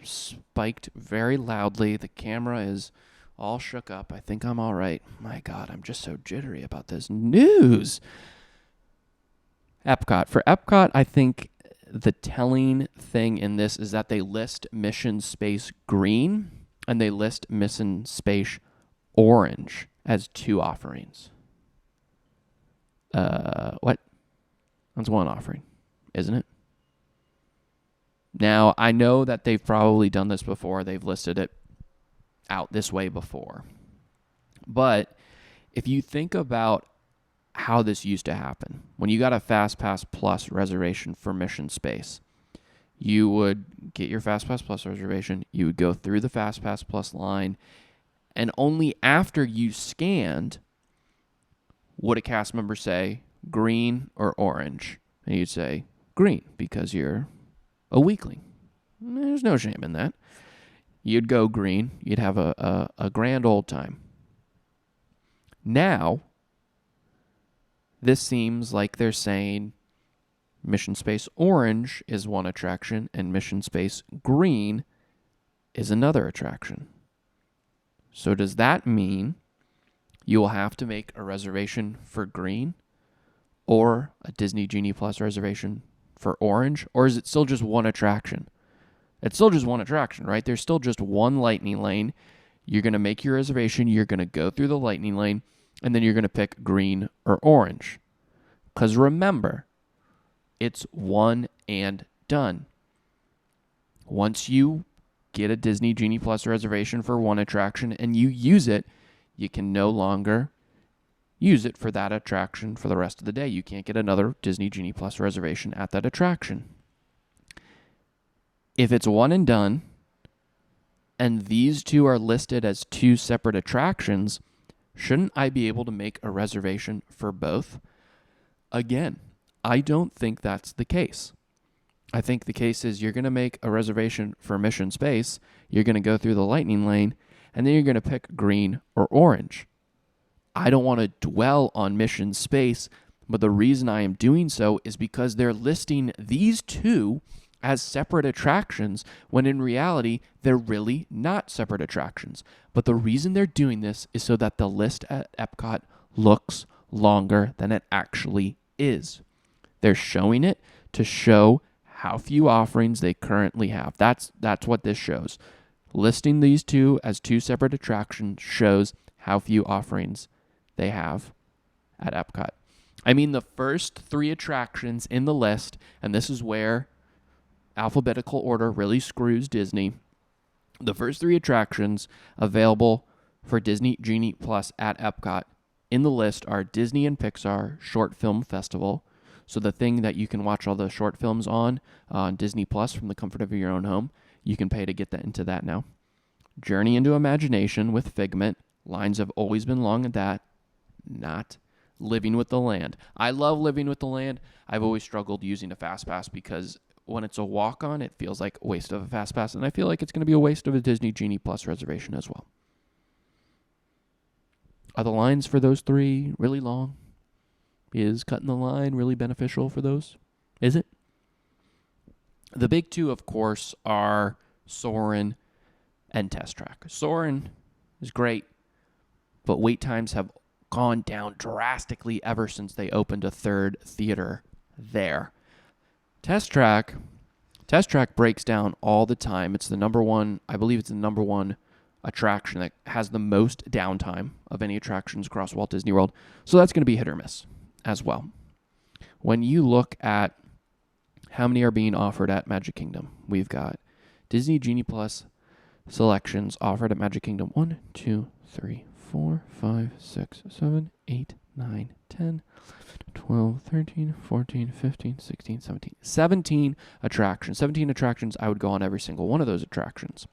spiked very loudly. The camera is all shook up. I think I'm all right. My God, I'm just so jittery about this news. Epcot. For Epcot, I think the telling thing in this is that they list Mission Space Green and they list Mission Space Orange as two offerings. What? That's one offering, isn't it? Now, I know that they've probably done this before. They've listed it out this way before. But if you think about how this used to happen, when you got a FastPass Plus reservation for Mission Space, you would get your FastPass Plus reservation, you would go through the FastPass Plus line, and only after you scanned would a cast member say green or orange. And you'd say green because you're a weakling. There's no shame in that. You'd go green. You'd have a grand old time. Now, this seems like they're saying Mission Space Orange is one attraction and Mission Space Green is another attraction. So does that mean you will have to make a reservation for Green or a Disney Genie Plus reservation for Orange? Or is it still just one attraction? It's still just one attraction, right? There's still just one lightning lane. You're going to make your reservation. You're going to go through the lightning lane. And then you're going to pick green or orange. Because remember, it's one and done. Once you get a Disney Genie Plus reservation for one attraction and you use it, you can no longer use it for that attraction for the rest of the day. You can't get another Disney Genie Plus reservation at that attraction. If it's one and done, and these two are listed as two separate attractions, shouldn't I be able to make a reservation for both? Again, I don't think that's the case. I think the case is you're going to make a reservation for Mission Space, you're going to go through the lightning lane, and then you're going to pick green or orange. I don't want to dwell on Mission Space, but the reason I am doing so is because they're listing these two as separate attractions when in reality they're really not separate attractions. But the reason they're doing this is so that the list at Epcot looks longer than it actually is. They're showing it to show how few offerings they currently have. That's what this shows. Listing these two as two separate attractions shows how few offerings they have at Epcot. I mean, the first three attractions in the list, and this is where alphabetical order really screws Disney. The first three attractions available for Disney Genie Plus at Epcot in the list are Disney and Pixar Short Film Festival. So the thing that you can watch all the short films on Disney Plus from the comfort of your own home, you can pay to get into that now. Journey into Imagination with Figment. Lines have always been long at that. Not Living with the Land. I love Living with the Land. I've always struggled using a FastPass because when it's a walk-on, it feels like a waste of a fast pass, and I feel like it's going to be a waste of a Disney Genie Plus reservation as well. Are the lines for those three really long? Is cutting the line really beneficial for those? Is it? The big two, of course, are Soarin' and Test Track. Soarin' is great, but wait times have gone down drastically ever since they opened a third theater there. Test Track breaks down all the time. It's the number one, I believe it's the number one attraction that has the most downtime of any attractions across Walt Disney World. So that's going to be hit or miss as well. When you look at how many are being offered at Magic Kingdom, we've got Disney Genie Plus selections offered at Magic Kingdom 1, 2, 3, 4, 5, 6, 7, 8, 9, 10, 12, 13, 14, 15, 16, 17. 17 attractions. 17 attractions. I would go on every single one of those attractions.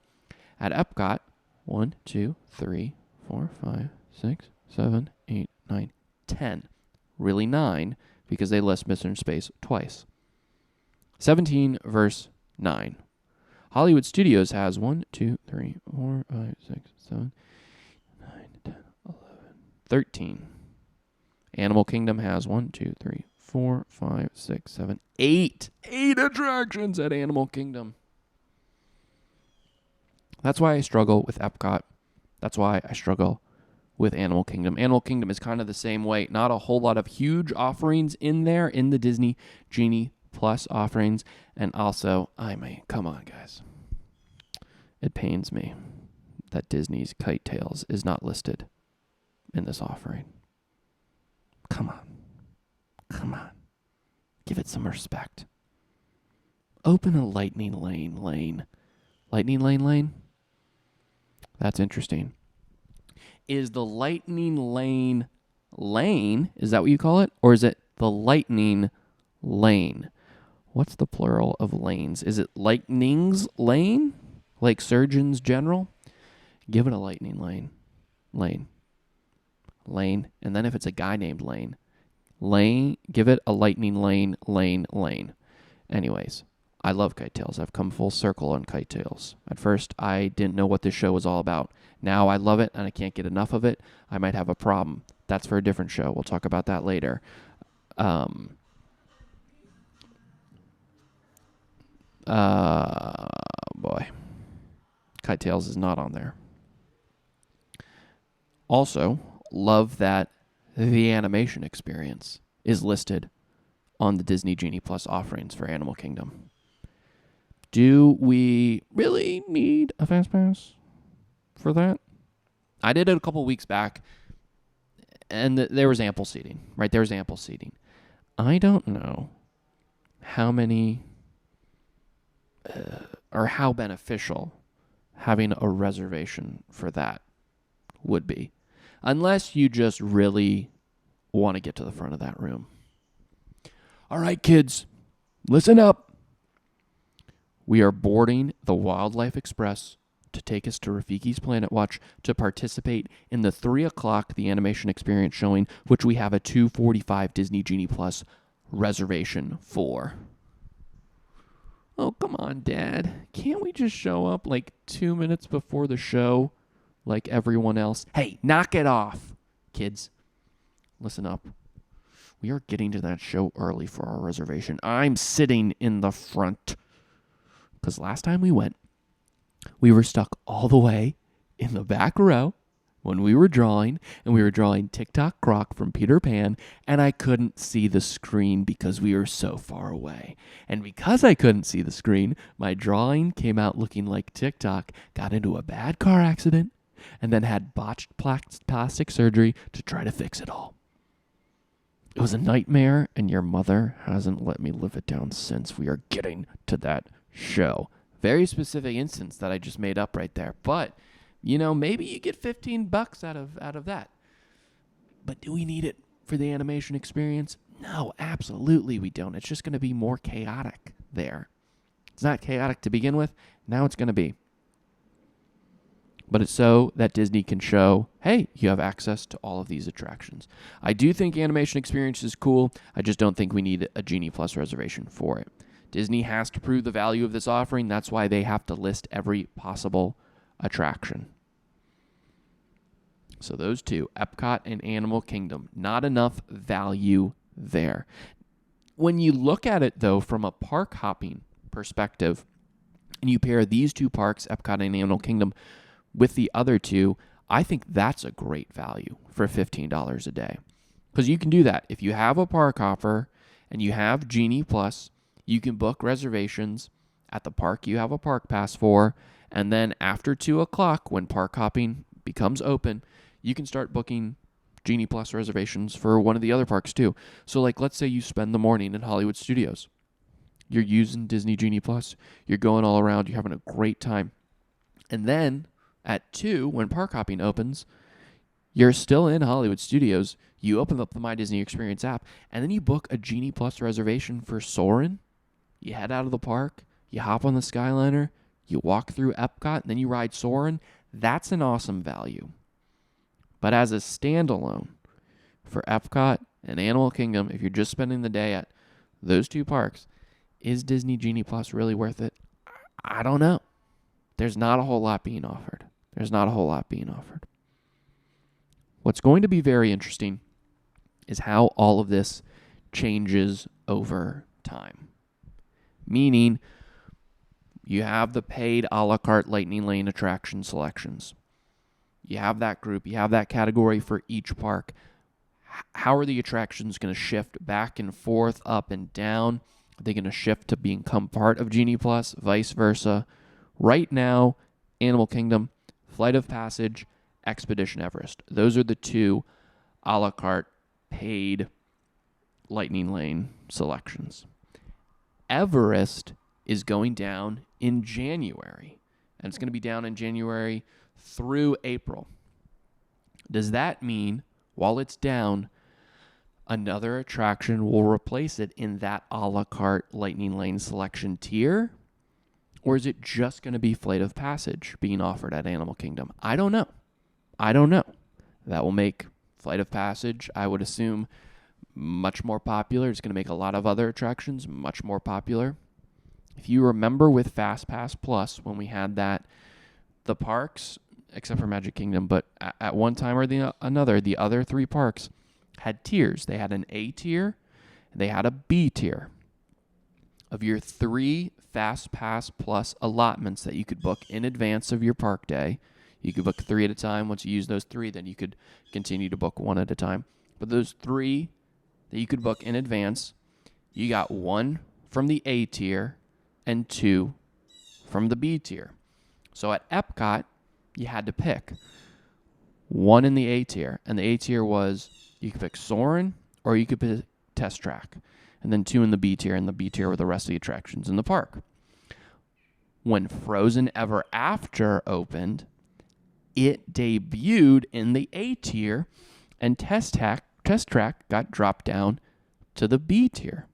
At Epcot, 1, 2, 3, 4, 5, 6, 7, 8, 9, 10. Really 9 because they list Mission Space twice. 17 versus 9. Hollywood Studios has 1, 2, 3, 4, 5, 6, 7, 9, 10, 11, 13. Animal Kingdom has 1, 2, 3, 4, 5, 6, 7, 8. 8 attractions at Animal Kingdom. That's why I struggle with Epcot. That's why I struggle with Animal Kingdom. Animal Kingdom is kind of the same way. Not a whole lot of huge offerings in there in the Disney Genie Plus offerings. And also, come on, guys. It pains me that Disney's Kite Tales is not listed in this offering. Come on. Give it some respect. Open a Lightning Lane. Lightning Lane? That's interesting. Is the Lightning Lane, is that what you call it? Or is it the Lightning Lane? What's the plural of lanes? Is it Lightning's Lane? Like Surgeons General? Give it a Lightning Lane. And then if it's a guy named Lane, give it a Lightning Lane. Anyways, I love Kite Tales. I've come full circle on Kite Tales. At first, I didn't know what this show was all about. Now I love it, and I can't get enough of it. I might have a problem. That's for a different show. We'll talk about that later. Boy. Kite Tales is not on there. Also, love that the animation experience is listed on the Disney Genie Plus offerings for Animal Kingdom. Do we really need a Fast Pass for that? I did it a couple weeks back, and there was ample seating, right? There was ample seating. I don't know how many or how beneficial having a reservation for that would be, unless you just really want to get to the front of that room. All right, kids, listen up. We are boarding the Wildlife Express to take us to Rafiki's Planet Watch to participate in the 3 o'clock The Animation Experience showing, which we have a 2:45 Disney Genie Plus reservation for. Oh, come on, Dad. Can't we just show up like 2 minutes before the show like everyone else? Hey, knock it off, kids. Listen up. We are getting to that show early for our reservation. I'm sitting in the front. Because last time we went, we were stuck all the way in the back row when we were drawing, and we were drawing Tick-Tock Croc from Peter Pan, and I couldn't see the screen because we were so far away. And because I couldn't see the screen, my drawing came out looking like Tick-Tock got into a bad car accident and then had botched plastic surgery to try to fix it all. It was a nightmare, and your mother hasn't let me live it down since. We are getting to that show. Very specific instance that I just made up right there. But, maybe you get $15 out of that. But do we need it for the animation experience? No, absolutely we don't. It's just going to be more chaotic there. It's not chaotic to begin with. Now it's going to be. But it's so that Disney can show, hey, you have access to all of these attractions. I do think animation experience is cool. I just don't think we need a Genie Plus reservation for it. Disney has to prove the value of this offering. That's why they have to list every possible attraction. So those two, Epcot and Animal Kingdom, not enough value there. When you look at it, though, from a park hopping perspective, and you pair these two parks, Epcot and Animal Kingdom, with the other two, I think that's a great value for $15 a day. Because you can do that. If you have a park hopper and you have Genie Plus, you can book reservations at the park you have a park pass for, and then after 2 o'clock, when park hopping becomes open, you can start booking Genie Plus reservations for one of the other parks too. So like, let's say you spend the morning in Hollywood Studios. You're using Disney Genie Plus. You're going all around. You're having a great time. And then at 2, when park hopping opens, you're still in Hollywood Studios. You open up the My Disney Experience app, and then you book a Genie Plus reservation for Soarin'. You head out of the park. You hop on the Skyliner. You walk through Epcot, and then you ride Soarin'. That's an awesome value. But as a standalone for Epcot and Animal Kingdom, if you're just spending the day at those two parks, is Disney Genie Plus really worth it? I don't know. There's not a whole lot being offered. What's going to be very interesting is how all of this changes over time. Meaning, you have the paid a la carte Lightning Lane attraction selections. You have that group. You have that category for each park. How are the attractions going to shift back and forth, up and down? Are they going to shift to become part of Genie Plus, vice versa? Right now, Animal Kingdom, Flight of Passage, Expedition Everest. Those are the two a la carte paid Lightning Lane selections. Everest is going down in January, and it's going to be down in January through April. Does that mean, while it's down, another attraction will replace it in that a la carte Lightning Lane selection tier? Or is it just going to be Flight of Passage being offered at Animal Kingdom? I don't know. That will make Flight of Passage, I would assume, much more popular. It's going to make a lot of other attractions much more popular. If you remember with FastPass Plus, when we had that, the parks, except for Magic Kingdom, but at one time or another, the other 3 parks had tiers. They had an A tier, and they had a B tier. Of your 3 FastPass Plus allotments that you could book in advance of your park day, you could book 3 at a time. Once you use those 3, then you could continue to book 1 at a time. But those 3 that you could book in advance, you got 1 from the A tier and 2 from the B tier. So at Epcot, you had to pick 1 in the A tier, and the A tier was you could pick Soarin' or you could pick Test Track, and then 2 in the B tier, and the B tier were the rest of the attractions in the park. When Frozen Ever After opened, it debuted in the A tier, and Test Track got dropped down to the B tier.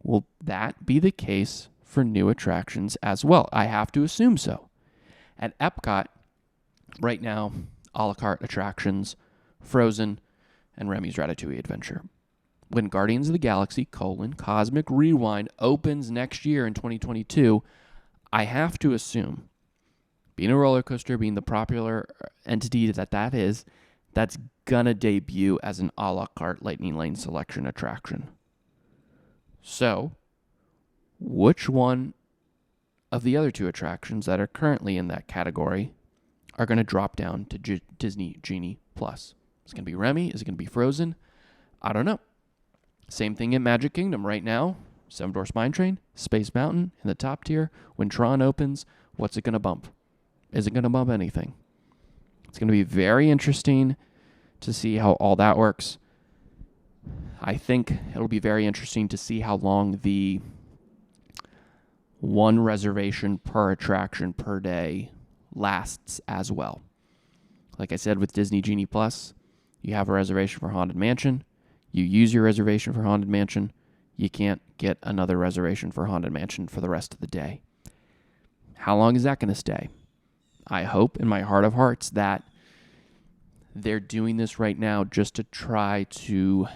Will that be the case for new attractions as well? I have to assume so. At Epcot, right now, a la carte attractions, Frozen, and Remy's Ratatouille Adventure. When Guardians of the Galaxy, Cosmic Rewind opens next year in 2022, I have to assume, being a roller coaster, being the popular entity that is, that's gonna debut as an a la carte Lightning Lane selection attraction. So, which one of the other 2 attractions that are currently in that category are going to drop down to Disney Genie Plus? Is it going to be Remy? Is it going to be Frozen? I don't know. Same thing in Magic Kingdom right now. Seven Dwarfs Mine Train, Space Mountain in the top tier. When Tron opens, what's it going to bump? Is it going to bump anything? It's going to be very interesting to see how all that works. I think it'll be very interesting to see how long the 1 reservation per attraction per day lasts as well. Like I said, with Disney Genie Plus, you have a reservation for Haunted Mansion. You use your reservation for Haunted Mansion. You can't get another reservation for Haunted Mansion for the rest of the day. How long is that going to stay? I hope in my heart of hearts that they're doing this right now just to try to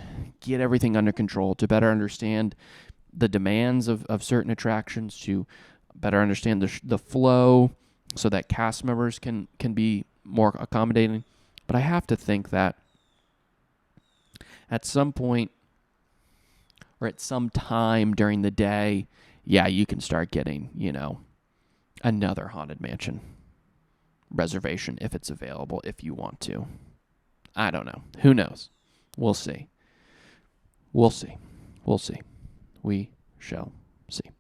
get everything under control, to better understand the demands of certain attractions, to better understand the flow so that cast members can be more accommodating. But I have to think that at some point or at some time during the day, yeah, you can start getting, another Haunted Mansion reservation if it's available, if you want to. I don't know. Who knows? We'll see. We'll see. We'll see. We shall see.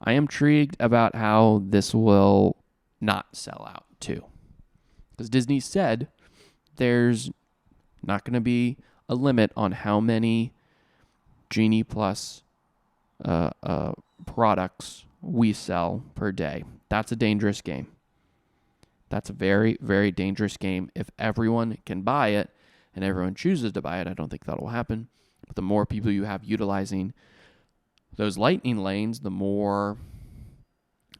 I am intrigued about how this will not sell out, too. Because Disney said there's not going to be a limit on how many Genie Plus products we sell per day. That's a dangerous game. That's a very, very dangerous game. If everyone can buy it and everyone chooses to buy it, I don't think that will happen. But the more people you have utilizing those lightning lanes, the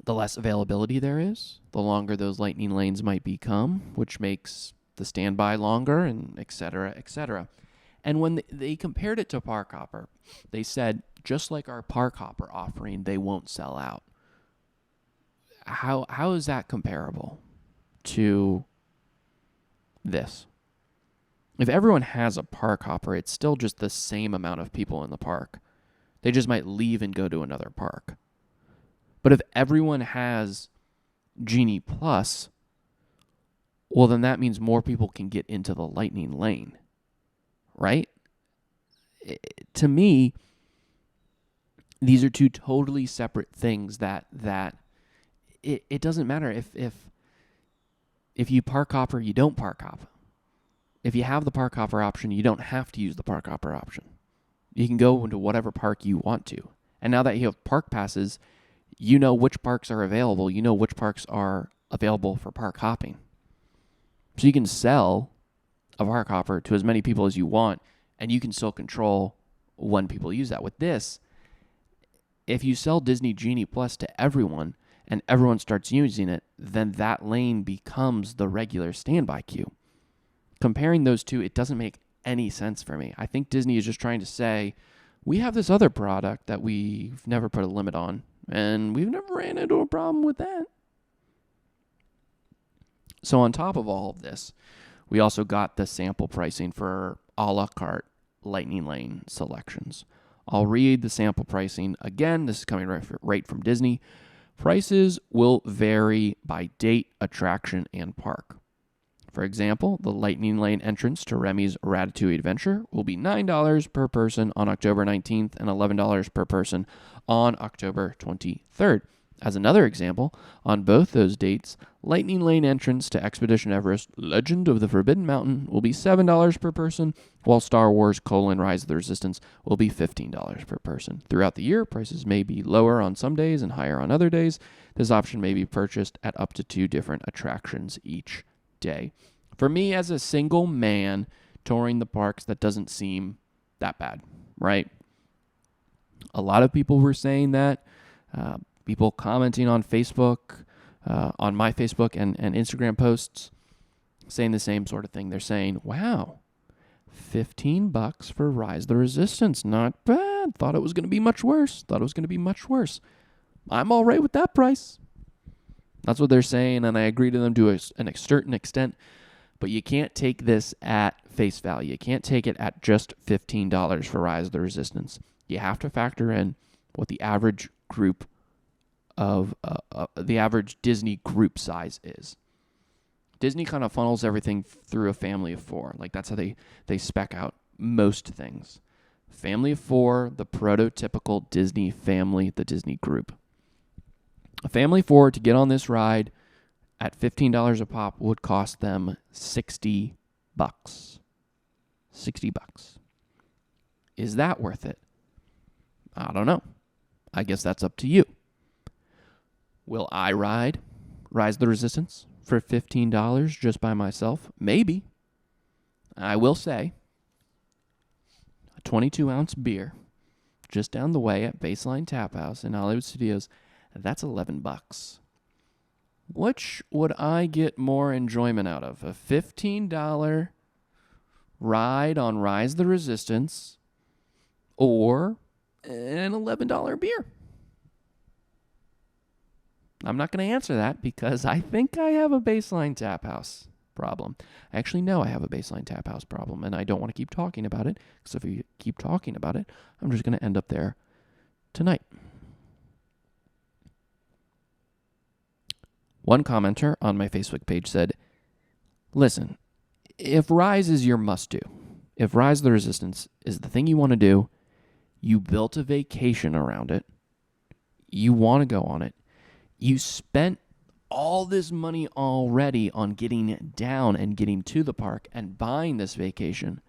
less availability there is, the longer those lightning lanes might become, which makes the standby longer, and et cetera, et cetera. And when they compared it to Park Hopper, they said, just like our Park Hopper offering, they won't sell out. How is that comparable to this? If everyone has a Park Hopper, it's still just the same amount of people in the park. They just might leave and go to another park. But if everyone has Genie Plus, well, then that means more people can get into the lightning lane, right? To me, these are two totally separate things that it doesn't matter if you Park Hopper, you don't Park Hop. If you have the Park Hopper option, you don't have to use the Park Hopper option. You can go into whatever park you want to. And now that you have park passes, you know which parks are available. You know which parks are available for park hopping. So you can sell a Park Hopper to as many people as you want, and you can still control when people use that. With this, if you sell Disney Genie Plus to everyone and everyone starts using it, then that lane becomes the regular standby queue. Comparing those two, it doesn't make any sense for me. I think Disney is just trying to say, we have this other product that we've never put a limit on, and we've never ran into a problem with that. So on top of all of this, we also got the sample pricing for a la carte Lightning Lane selections. I'll read the sample pricing again. This is coming right from Disney. Prices will vary by date, attraction, and park. For example, the Lightning Lane entrance to Remy's Ratatouille Adventure will be $9 per person on October 19th and $11 per person on October 23rd. As another example, on both those dates, Lightning Lane entrance to Expedition Everest Legend of the Forbidden Mountain will be $7 per person, while Star Wars: Rise of the Resistance will be $15 per person. Throughout the year, prices may be lower on some days and higher on other days. This option may be purchased at up to 2 different attractions each day. For me, as a single man touring the parks, that doesn't seem that bad, right? A lot of people were saying that. People commenting on Facebook, on my Facebook and Instagram posts, saying the same sort of thing. They're saying, wow, $15 for Rise of the Resistance. Not bad. Thought it was going to be much worse. I'm all right with that price. That's what they're saying, and I agree to them to a certain extent. But you can't take this at face value. You can't take it at just $15 for Rise of the Resistance. You have to factor in what the average group of the average Disney group size is. Disney kind of funnels everything through a family of 4. Like, that's how they spec out most things. Family of 4, the prototypical Disney family, the Disney group. A family of 4 to get on this ride at $15 a pop would cost them $60. $60. Is that worth it? I don't know. I guess that's up to you. Will I ride Rise of the Resistance for $15 just by myself? Maybe. I will say, a 22-ounce beer just down the way at Baseline Tap House in Hollywood Studios, that's $11. Which would I get more enjoyment out of? A $15 ride on Rise of the Resistance, or an $11 beer? I'm not going to answer that because I think I have a baseline tap house problem. I actually know I have a baseline tap house problem, and I don't want to keep talking about it, because if you keep talking about it, I'm just going to end up there tonight. One commenter on my Facebook page said, listen, if Rise is your must-do, if Rise of the Resistance is the thing you want to do, you built a vacation around it, you want to go on it, you spent all this money already on getting down and getting to the park and buying this vacation,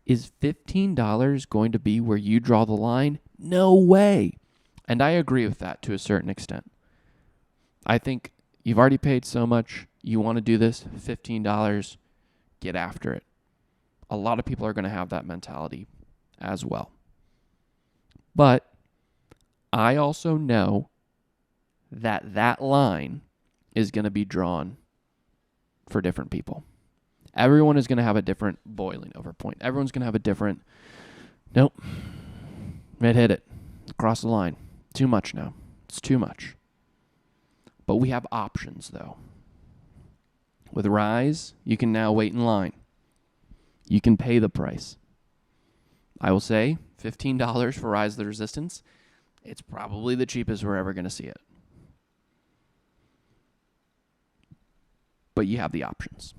is $15 going to be where you draw the line? No way. And I agree with that to a certain extent. I think you've already paid so much, you want to do this, $15, get after it. A lot of people are going to have that mentality as well. But I also know that line is going to be drawn for different people. Everyone is going to have a different boiling over point. Everyone's going to have a different, nope, it hit it, across the line. Too much now. It's too much. But we have options, though. With Rise, you can now wait in line. You can pay the price. I will say $15 for Rise of the Resistance. It's probably the cheapest we're ever going to see it. But you have the options.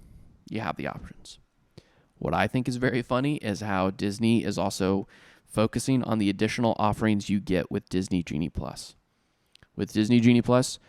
You have the options. What I think is very funny is how Disney is also focusing on the additional offerings you get with Disney Genie Plus. With Disney Genie Plus,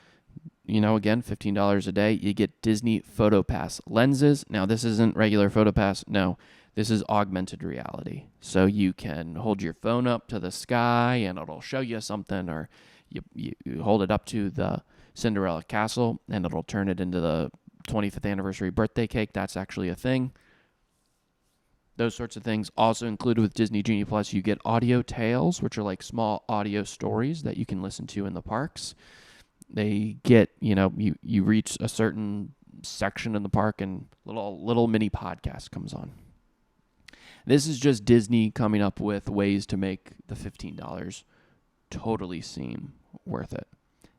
again, $15 a day, you get Disney PhotoPass lenses. Now, this isn't regular PhotoPass. No, this is augmented reality. So you can hold your phone up to the sky and it'll show you something, or you hold it up to the Cinderella castle and it'll turn it into the 25th anniversary birthday cake. That's actually a thing. Those sorts of things. Also included with Disney Genie Plus, you get audio tales, which are like small audio stories that you can listen to in the parks. They get, you reach a certain section in the park and little mini podcast comes on. This is just Disney coming up with ways to make the $15 totally seem worth it.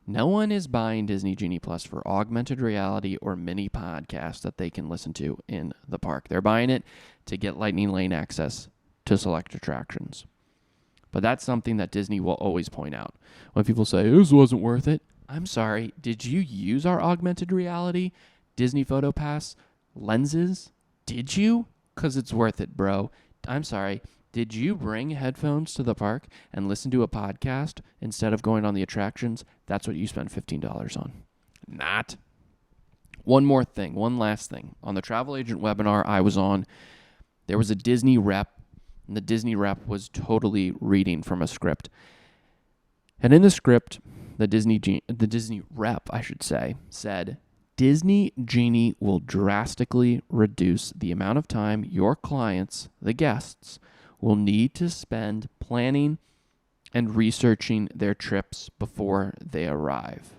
No one is buying Disney Genie Plus for augmented reality or mini podcasts that they can listen to in the park. They're buying it to get Lightning Lane access to select attractions. But that's something that Disney will always point out. When people say, this wasn't worth it, I'm sorry, did you use our augmented reality Disney PhotoPass lenses? Did you? Because it's worth it, bro. I'm sorry. Did you bring headphones to the park and listen to a podcast instead of going on the attractions? That's what you spent $15 on. Not. One last thing. On the travel agent webinar I was on, there was a Disney rep, and the Disney rep was totally reading from a script. And in the script, the Disney rep, said, Disney Genie will drastically reduce the amount of time your clients, the guests, will need to spend planning and researching their trips before they arrive.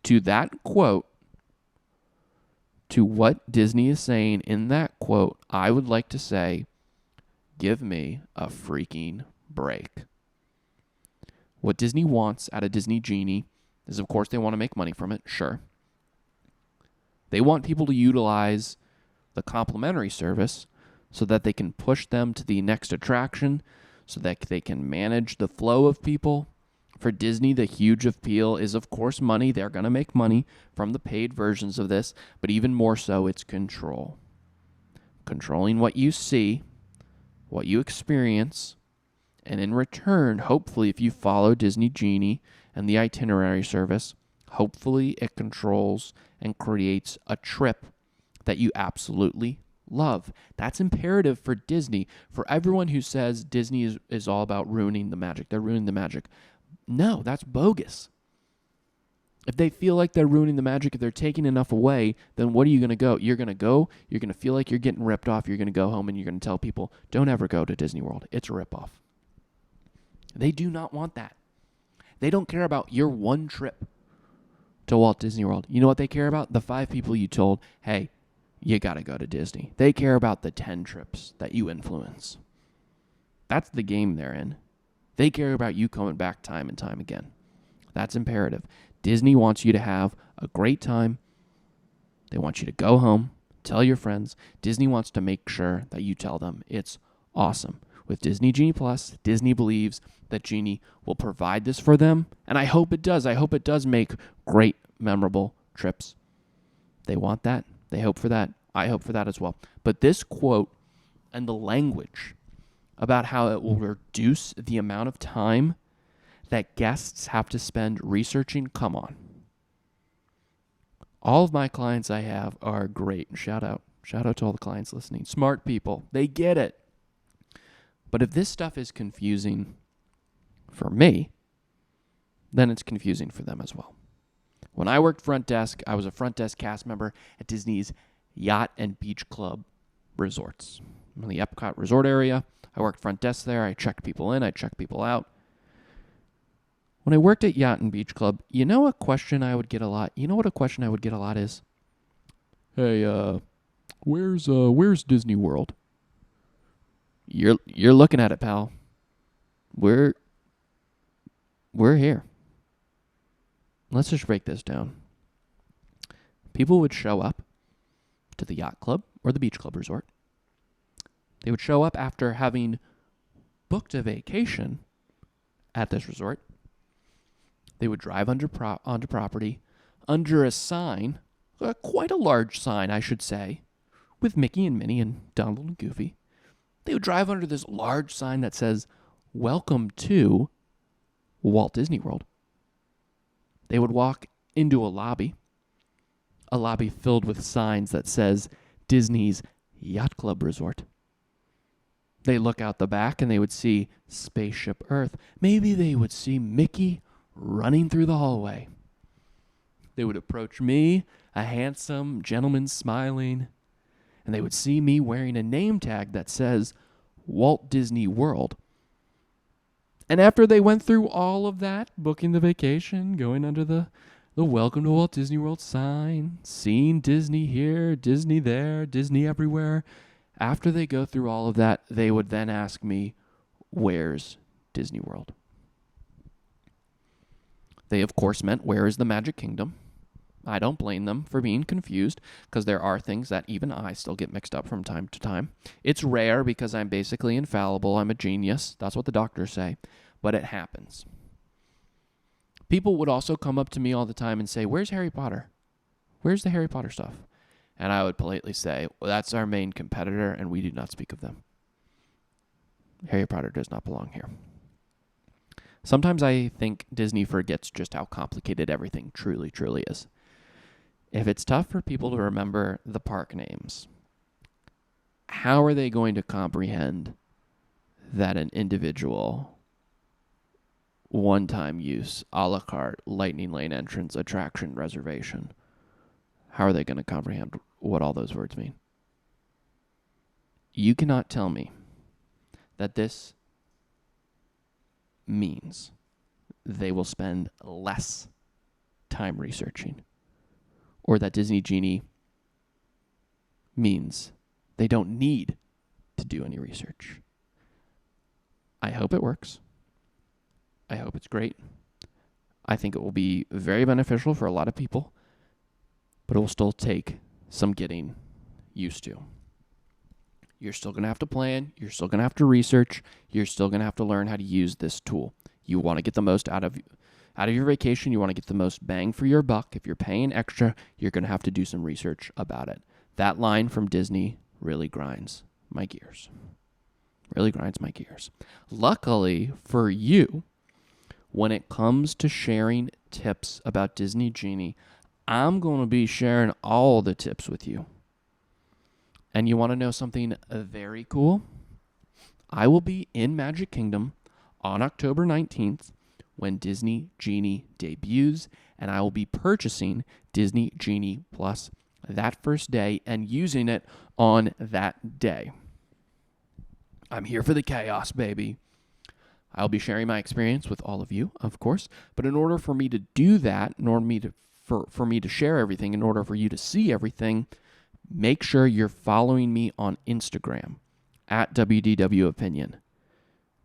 To that quote, to what Disney is saying in that quote, I would like to say, give me a freaking break. What Disney wants out of Disney Genie is, of course, they want to make money from it, sure. They want people to utilize the complimentary service so that they can push them to the next attraction, so that they can manage the flow of people. For Disney, the huge appeal is, of course, money. They're going to make money from the paid versions of this, but even more so, it's control. Controlling what you see, what you experience, and in return, hopefully, if you follow Disney Genie and the itinerary service, hopefully it controls and creates a trip that you absolutely love. That's imperative for Disney. For everyone who says Disney is all about ruining the magic, they're ruining the magic. No, that's bogus. If they feel like they're ruining the magic, if they're taking enough away, then what are you going to go? You're going to feel like you're getting ripped off, you're going to go home and you're going to tell people, don't ever go to Disney World. It's a ripoff. They do not want that. They don't care about your one trip to Walt Disney World. You know what they care about? The 5 people you told, hey, you got to go to Disney. They care about the 10 trips that you influence. That's the game they're in. They care about you coming back time and time again. That's imperative. Disney wants you to have a great time. They want you to go home, tell your friends. Disney wants to make sure that you tell them it's awesome. With Disney Genie Plus, Disney believes that Genie will provide this for them, and I hope it does. I hope it does make great, memorable trips. They want that. They hope for that. I hope for that as well. But this quote and the language about how it will reduce the amount of time that guests have to spend researching, come on. All of my clients I have are great. Shout out to all the clients listening. Smart people. They get it. But if this stuff is confusing for me, then it's confusing for them as well. When I worked front desk, I was a front desk cast member at Disney's Yacht and Beach Club resorts. I'm in the Epcot resort area. I worked front desk there. I checked people in. I checked people out. When I worked at Yacht and Beach Club, you know a question I would get a lot? You know what a question I would get a lot is? Hey, where's Disney World? You're looking at it, pal. We're here. Let's just break this down. People would show up to the yacht club or the beach club resort. They would show up after having booked a vacation at this resort. They would drive onto property under a sign, quite a large sign, I should say, with Mickey and Minnie and Donald and Goofy. They would drive under this large sign that says, "Welcome to Walt Disney World." They would walk into a lobby filled with signs that says Disney's Yacht Club Resort. They look out the back and they would see Spaceship Earth. Maybe they would see Mickey running through the hallway. They would approach me, a handsome gentleman smiling, and they would see me wearing a name tag that says Walt Disney World. And after they went through all of that, booking the vacation, going under the Welcome to Walt Disney World sign, seeing Disney here, Disney there, Disney everywhere, after they go through all of that, they would then ask me, where's Disney World? They, of course, meant, where is the Magic Kingdom? I don't blame them for being confused, because there are things that even I still get mixed up from time to time. It's rare because I'm basically infallible. I'm a genius. That's what the doctors say. But it happens. People would also come up to me all the time and say, where's Harry Potter? Where's the Harry Potter stuff? And I would politely say, well, that's our main competitor, and we do not speak of them. Harry Potter does not belong here. Sometimes I think Disney forgets just how complicated everything truly, truly is. If it's tough for people to remember the park names, how are they going to comprehend that an individual one-time use, a la carte, Lightning Lane entrance, attraction, reservation, how are they going to comprehend what all those words mean? You cannot tell me that this means they will spend less time researching, or that Disney Genie means they don't need to do any research. I hope it works. I hope it's great. I think it will be very beneficial for a lot of people, but it will still take some getting used to. You're still going to have to plan. You're still going to have to research. You're still going to have to learn how to use this tool. You want to get the most out of your vacation. You want to get the most bang for your buck. If you're paying extra, you're going to have to do some research about it. That line from Disney really grinds my gears. Really grinds my gears. Luckily for you, when it comes to sharing tips about Disney Genie, I'm going to be sharing all the tips with you. And you want to know something very cool? I will be in Magic Kingdom on October 19th when Disney Genie debuts, and I will be purchasing Disney Genie Plus that first day and using it on that day. I'm here for the chaos, baby. I'll be sharing my experience with all of you, of course, but in order for me to do that, in order for me to share everything, in order for you to see everything, make sure you're following me on Instagram at WDW Opinion.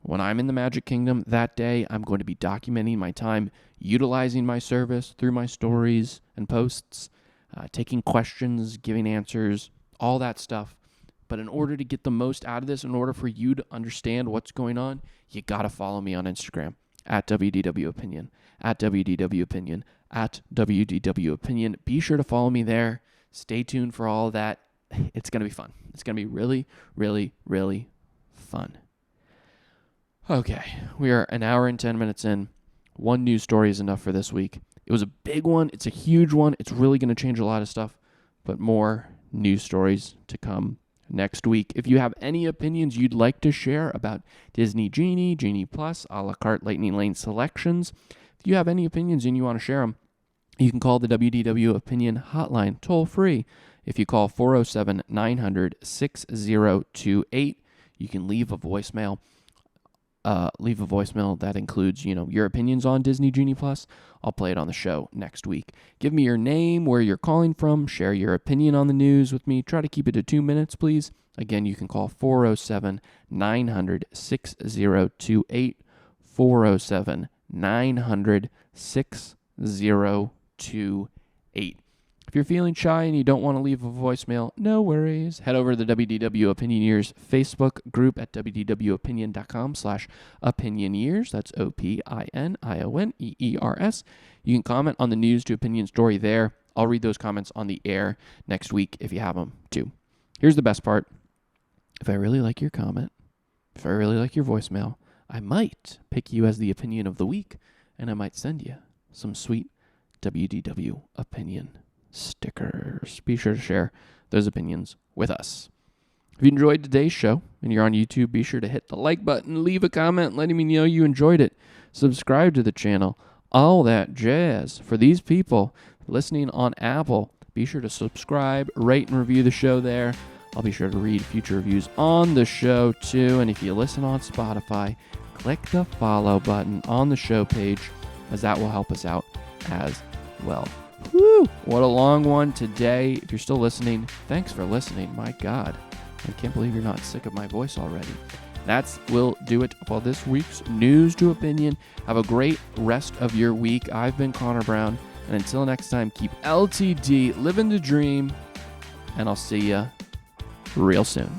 When I'm in the Magic Kingdom that day, I'm going to be documenting my time, utilizing my service through my stories and posts, taking questions, giving answers, all that stuff. But in order to get the most out of this, in order for you to understand what's going on, you got to follow me on Instagram at WDW Opinion, at WDW Opinion, at WDW Opinion. Be sure to follow me there. Stay tuned for all of that. It's going to be fun. It's going to be really, really, really fun. Okay, we are an hour and 10 minutes in. One news story is enough for this week. It was a big one. It's a huge one. It's really going to change a lot of stuff, but more news stories to come next week. If you have any opinions you'd like to share about Disney Genie, Genie Plus, a la carte Lightning Lane selections, if you have any opinions and you want to share them, you can call the WDW Opinion hotline toll free. If you call 407-900-6028, you can leave a voicemail. That includes, your opinions on Disney Genie Plus. I'll play it on the show next week. Give me your name, where you're calling from, share your opinion on the news with me. Try to keep it to 2 minutes, please. Again, you can call 407-900-6028, 407-900-6028. If you're feeling shy and you don't want to leave a voicemail, no worries. Head over to the WDW Opinioneers Facebook group at wdwopinion.com/opinioneers. That's OPINIONEERS. You can comment on the news to opinion story there. I'll read those comments on the air next week if you have them too. Here's the best part. If I really like your comment, if I really like your voicemail, I might pick you as the opinion of the week, and I might send you some sweet WDW opinion stickers. Be sure to share those opinions with us. If you enjoyed today's show and you're on YouTube, be sure to hit the like button, leave a comment letting me know you enjoyed it, subscribe to the channel, all that jazz. For these people listening on Apple, be sure to subscribe, rate, and review the show there. I'll be sure to read future reviews on the show too. And if you listen on Spotify, click the follow button on the show page, as that will help us out as well. Woo! What a long one today. If you're still listening, thanks for listening. My God, I can't believe you're not sick of my voice already. That will do it for this week's News to Opinion. Have a great rest of your week. I've been Connor Brown, and until next time, keep LTD, living the dream, and I'll see you real soon.